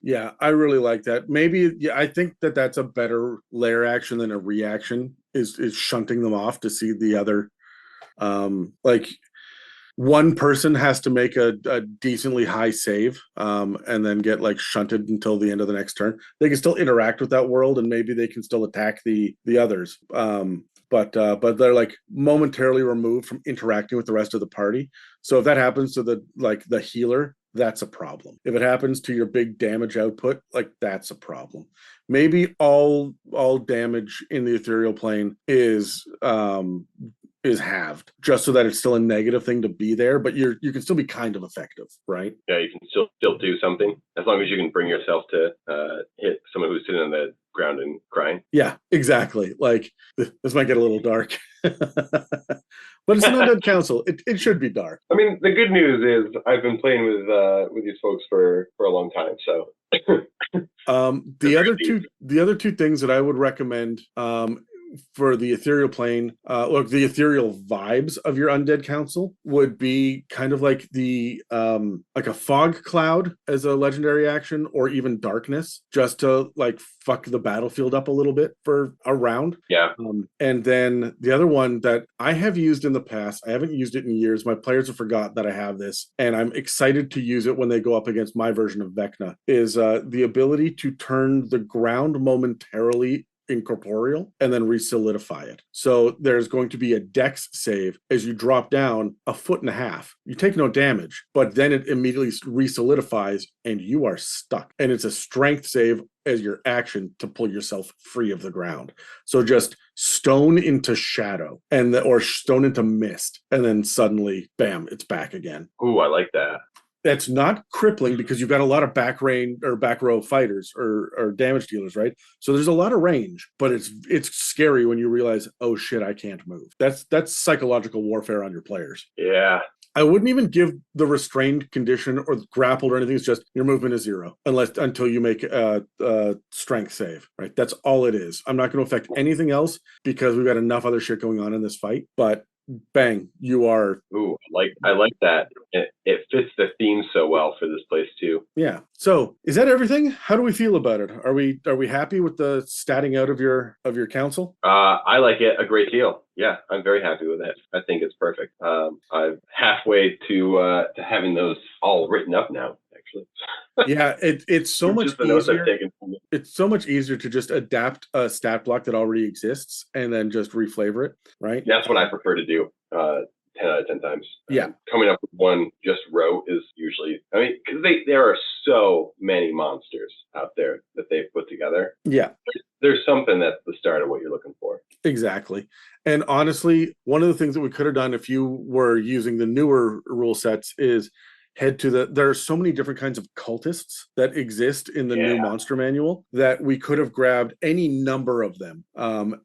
Yeah, I really like that. Maybe I think that's a better lair action than a reaction is shunting them off to see the other like one person has to make a decently high save and then get like shunted until the end of the next turn. They can still interact with that world and maybe they can still attack the others. But they're like momentarily removed from interacting with the rest of the party. So if that happens to the healer, that's a problem. If it happens to your big damage output, like that's a problem. Maybe all damage in the ethereal plane is halved, just so that it's still a negative thing to be there, but you can still be kind of effective, right? Yeah, you can still do something as long as you can bring yourself to hit someone who's sitting on the ground and crying. Yeah, exactly. Like this might get a little dark, but it's an undead council. It should be dark. I mean, the good news is I've been playing with these folks for a long time, so. The other two things that I would recommend for the ethereal plane, look, the ethereal vibes of your undead council would be kind of like the like a fog cloud as a legendary action, or even darkness, just to like fuck the battlefield up a little bit for a round. Yeah. And then the other one that I have used in the past, I haven't used it in years. My players have forgot that I have this, and I'm excited to use it when they go up against my version of Vecna, is the ability to turn the ground momentarily incorporeal and then re-solidify it. So there's going to be a dex save as you drop down 1.5 feet. You take no damage, but then it immediately re-solidifies and you are stuck. And it's a strength save as your action to pull yourself free of the ground. So just stone into shadow or stone into mist, and then suddenly, bam, it's back again. Ooh, I like that. That's not crippling because you've got a lot of back row fighters or damage dealers, right? So there's a lot of range, but it's scary when you realize, oh shit, I can't move. That's psychological warfare on your players. Yeah. I wouldn't even give the restrained condition or grappled or anything. It's just your movement is 0 until you make a strength save, right? That's all it is. I'm not going to affect anything else because we've got enough other shit going on in this fight, but bang, you are. Ooh, I like that. It fits the theme so well for this place too. Yeah. So is that everything? How do we feel about it? Are we happy with the statting out of your council? I like it a great deal. Yeah, I'm very happy with it. I think it's perfect. I'm halfway to having those all written up now, actually. Yeah, it's so much Just the notes I've easier. taken from it. It's so much easier to just adapt a stat block that already exists and then just reflavor it, right? That's what I prefer to do. 10 out of 10 times. Yeah. Coming up with one just row is usually, I mean, because there are so many monsters out there that they've put together. Yeah. There's something that's the start of what you're looking for. Exactly. And honestly, one of the things that we could have done if you were using the newer rule sets is head to there are so many different kinds of cultists that exist in the new monster manual that we could have grabbed any number of them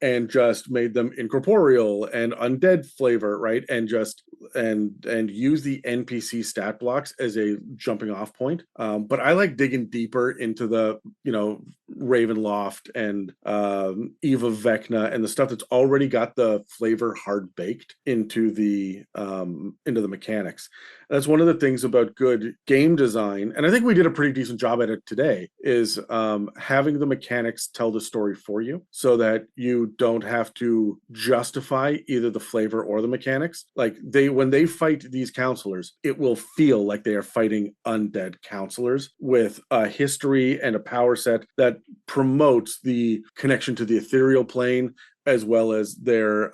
and just made them incorporeal and undead flavor, right? And just and use the NPC stat blocks as a jumping off point. But I like digging deeper into the, Ravenloft and Eva Vecna and the stuff that's already got the flavor hard baked into the mechanics. That's one of the things about good game design, and I think we did a pretty decent job at it today, is having the mechanics tell the story for you so that you don't have to justify either the flavor or the mechanics. Like when they fight these counselors, it will feel like they are fighting undead counselors with a history and a power set that promotes the connection to the ethereal plane, as well as their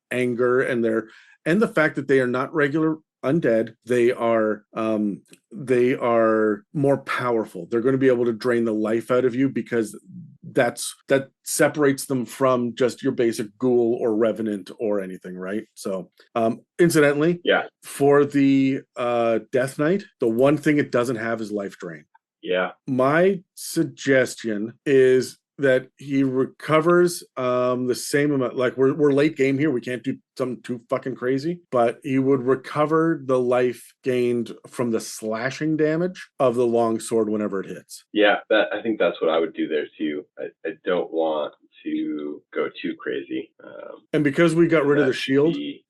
anger and the fact that they are not regular undead. They are more powerful. They're going to be able to drain the life out of you because that separates them from just your basic ghoul or revenant or anything, right? So incidentally, for the Death Knight, the one thing it doesn't have is life drain. Yeah. My suggestion is that he recovers the same amount. Like we're late game here, we can't do something too fucking crazy, but he would recover the life gained from the slashing damage of the long sword whenever it hits. Yeah, I think that's what I would do there too. I don't want to go too crazy. And because we got rid of the shield, we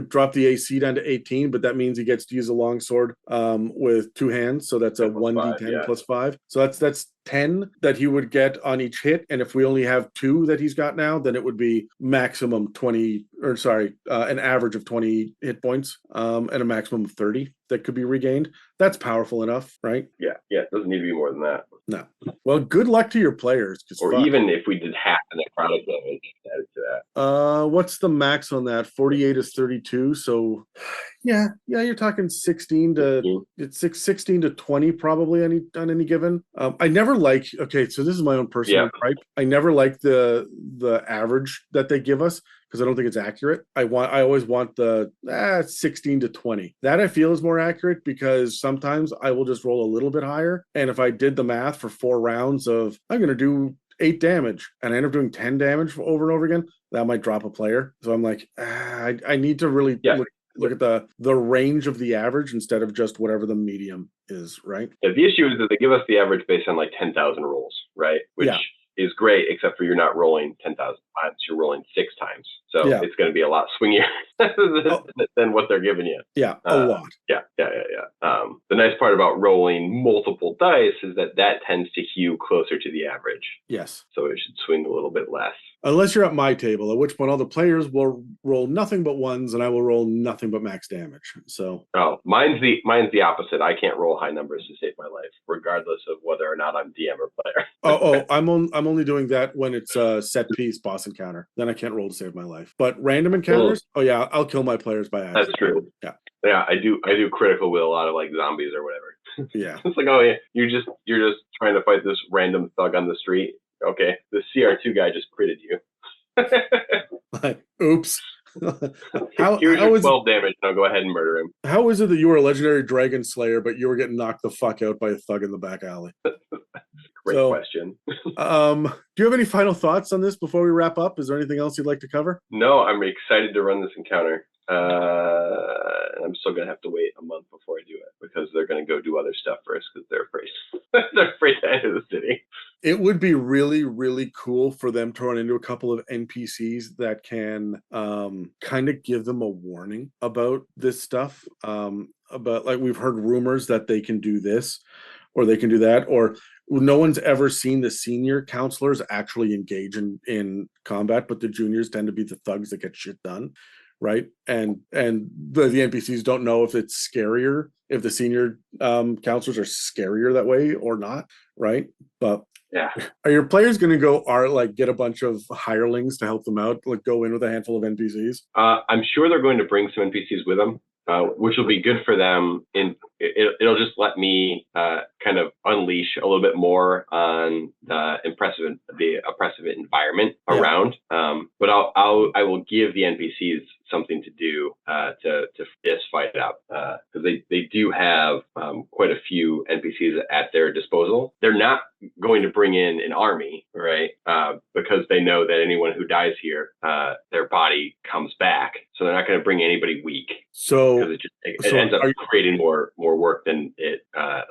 dropped the AC down to 18, but that means he gets to use a longsword with two hands. So that's a 1d10 plus 5. So that's 10 that he would get on each hit. And if we only have 2 that he's got now, then it would be maximum 20, or sorry, an average of 20 hit points and a maximum of 30 that could be regained. That's powerful enough, right? Yeah, it doesn't need to be more than that. No. Well, good luck to your players. Or even if we did half the necrotic damage added to that. What's the max on that? 48 is 32. So yeah, you're talking 16 to 20 probably on any given. I never like. Okay, so this is my own personal gripe. I never like the average that they give us because I don't think it's accurate. I always want the 16 to 20. That I feel is more accurate because sometimes I will just roll a little bit higher, and if I did the math for 4 rounds of I'm going to do 8 damage and I end up doing 10 damage over and over again, that might drop a player. So I'm like, I need to really look at the range of the average instead of just whatever the medium is, right? Yeah, the issue is that they give us the average based on like 10,000 rolls, right? Which is great, except for you're not rolling 10,000 times, you're rolling 6 times. So it's going to be a lot swingier than what they're giving you. Yeah, a lot. Yeah. The nice part about rolling multiple dice is that tends to hew closer to the average. Yes. So it should swing a little bit less. Unless you're at my table, at which point all the players will roll nothing but 1s and I will roll nothing but max damage. So mine's the opposite. I can't roll high numbers to save my life, regardless of whether or not I'm DM or player. I'm only doing that when it's a set piece boss encounter. Then I can't roll to save my life. But random encounters, I'll kill my players by accident. That's true. Yeah, I do critical with a lot of like zombies or whatever. Yeah. It's like, you're just trying to fight this random thug on the street. Okay, the CR2 guy just critted you. Oops. Here's your 12 damage. Now go ahead and murder him. How is it that you were a legendary dragon slayer, but you were getting knocked the fuck out by a thug in the back alley? Great question. Do you have any final thoughts on this before we wrap up? Is there anything else you'd like to cover? No, I'm excited to run this encounter. And I'm still going to have to wait a month before I do it because they're going to go do other stuff first because they're afraid. They're afraid to enter the city. It would be really, really cool for them to run into a couple of NPCs that can kind of give them a warning about this stuff. About, like, we've heard rumors that they can do this or they can do that, or no one's ever seen the senior counselors actually engage in combat, but the juniors tend to be the thugs that get shit done, right? And the NPCs don't know if it's scarier, if the senior counselors are scarier that way or not, right? But Yeah. are your players going to go get a bunch of hirelings to help them out, like go in with a handful of NPCs? I'm sure they're going to bring some NPCs with them, which will be good for them. It'll just let me kind of unleash a little bit more on the oppressive environment around. But I will give the NPCs something to do to fist fight up, because they do have quite a few NPCs at their disposal. They're not going to bring in an army, right? Because they know that anyone who dies here, their body comes back. So they're not going to bring anybody weak. So it ends up creating more work than it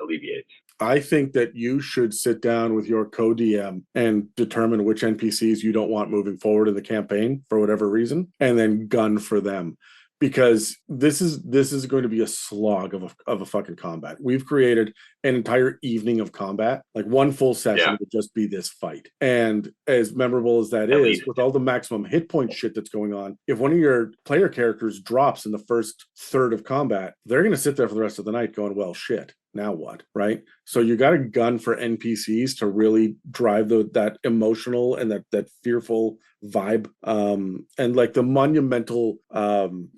alleviates. I think that you should sit down with your co-DM and determine which NPCs you don't want moving forward in the campaign for whatever reason, and then gun for them. Because this is going to be a slog of a fucking combat. We've created an entire evening of combat, like one full session would just be this fight. And as memorable as that is, with all the maximum hit point shit that's going on, if one of your player characters drops in the first third of combat, they're going to sit there for the rest of the night going, well, shit, now what, right? So you got to gun for NPCs to really drive that emotional and that fearful vibe, and like the monumental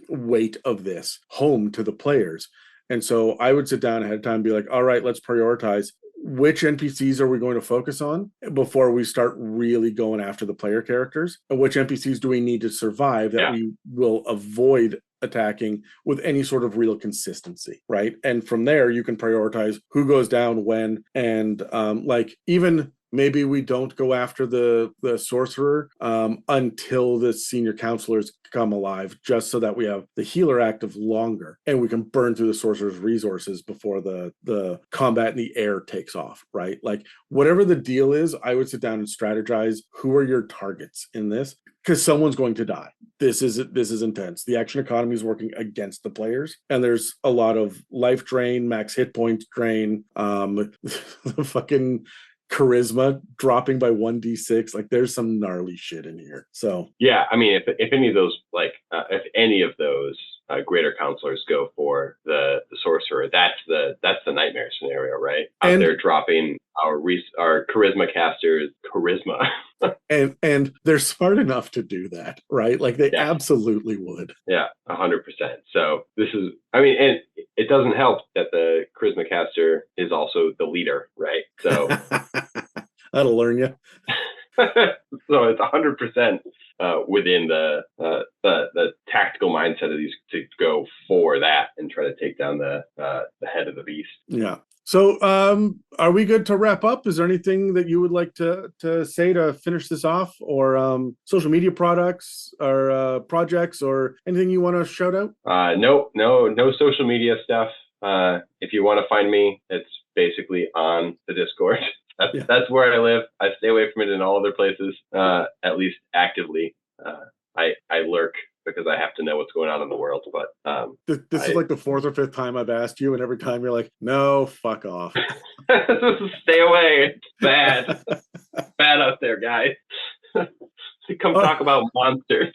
weight of this home to the players. And so I would sit down ahead of time and be like, all right, let's prioritize which NPCs are we going to focus on before we start really going after the player characters, and which NPCs do we need to survive that we will avoid attacking with any sort of real consistency, right? And from there you can prioritize who goes down when, and like even maybe we don't go after the sorcerer until the senior counselors come alive, just so that we have the healer active longer and we can burn through the sorcerer's resources before the combat in the air takes off, right? Like whatever the deal is, I would sit down and strategize who are your targets in this, because someone's going to die. This is intense. The action economy is working against the players, and there's a lot of life drain, max hit point drain, the fucking charisma dropping by 1d6. Like there's some gnarly shit in here. So yeah, I mean, if any of those greater counselors go for the sorcerer, that's the nightmare scenario, right? Out there dropping our charisma casters charisma. and they're smart enough to do that, right? Like they absolutely would. Yeah, 100%. So this is, I mean, and it doesn't help that the charisma caster is also the leader, right? So that'll learn you. So it's 100% within the tactical mindset of these to go for that and try to take down the head of the beast. Yeah. So are we good to wrap up? Is there anything that you would like to say to finish this off, or social media products or projects or anything you want to shout out? No social media stuff. If you want to find me, it's basically on the Discord. That's where I live. I stay away from it in all other places, at least actively. I lurk because I have to know what's going on in the world. But this is like the fourth or fifth time I've asked you, and every time you're like, no, fuck off. Stay away. It's bad. Bad out there, guys. Come talk about monsters.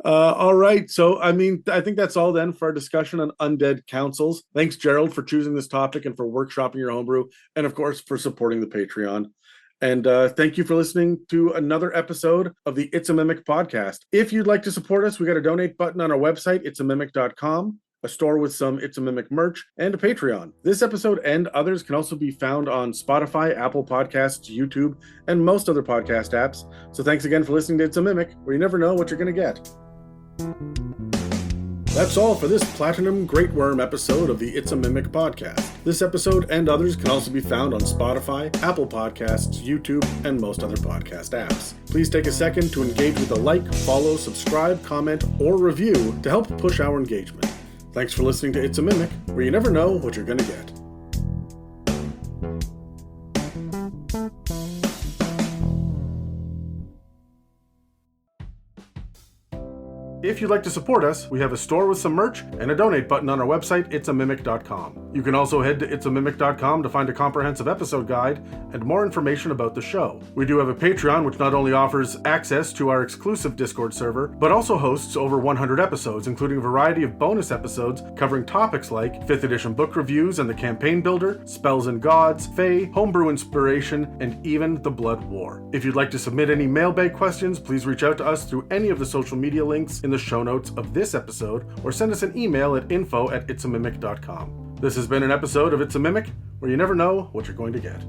All right. So, I mean, I think that's all then for our discussion on undead councils. Thanks, Gerald, for choosing this topic and for workshopping your homebrew, and of course, for supporting the Patreon. And thank you for listening to another episode of the It's a Mimic podcast. If you'd like to support us, we got a donate button on our website, itsamimic.com, a store with some It's a Mimic merch, and a Patreon. This episode and others can also be found on Spotify, Apple Podcasts, YouTube, and most other podcast apps. So thanks again for listening to It's a Mimic, where you never know what you're going to get. That's all for this Platinum Greatwyrm episode of the It's a Mimic podcast. This episode and others can also be found on Spotify, Apple Podcasts, YouTube, and most other podcast apps. Please take a second to engage with a like, follow, subscribe, comment, or review to help push our engagement. Thanks for listening to It's a Mimic, where you never know what you're going to get. If you'd like to support us, we have a store with some merch and a donate button on our website, itsamimic.com. You can also head to itsamimic.com to find a comprehensive episode guide and more information about the show. We do have a Patreon, which not only offers access to our exclusive Discord server, but also hosts over 100 episodes, including a variety of bonus episodes covering topics like 5th edition book reviews and the campaign builder, spells and gods, fae, homebrew inspiration, and even the Blood War. If you'd like to submit any mailbag questions, please reach out to us through any of the social media links in the show notes of this episode, or send us an email at info@itsamimic.com. This has been an episode of It's a Mimic, where you never know what you're going to get.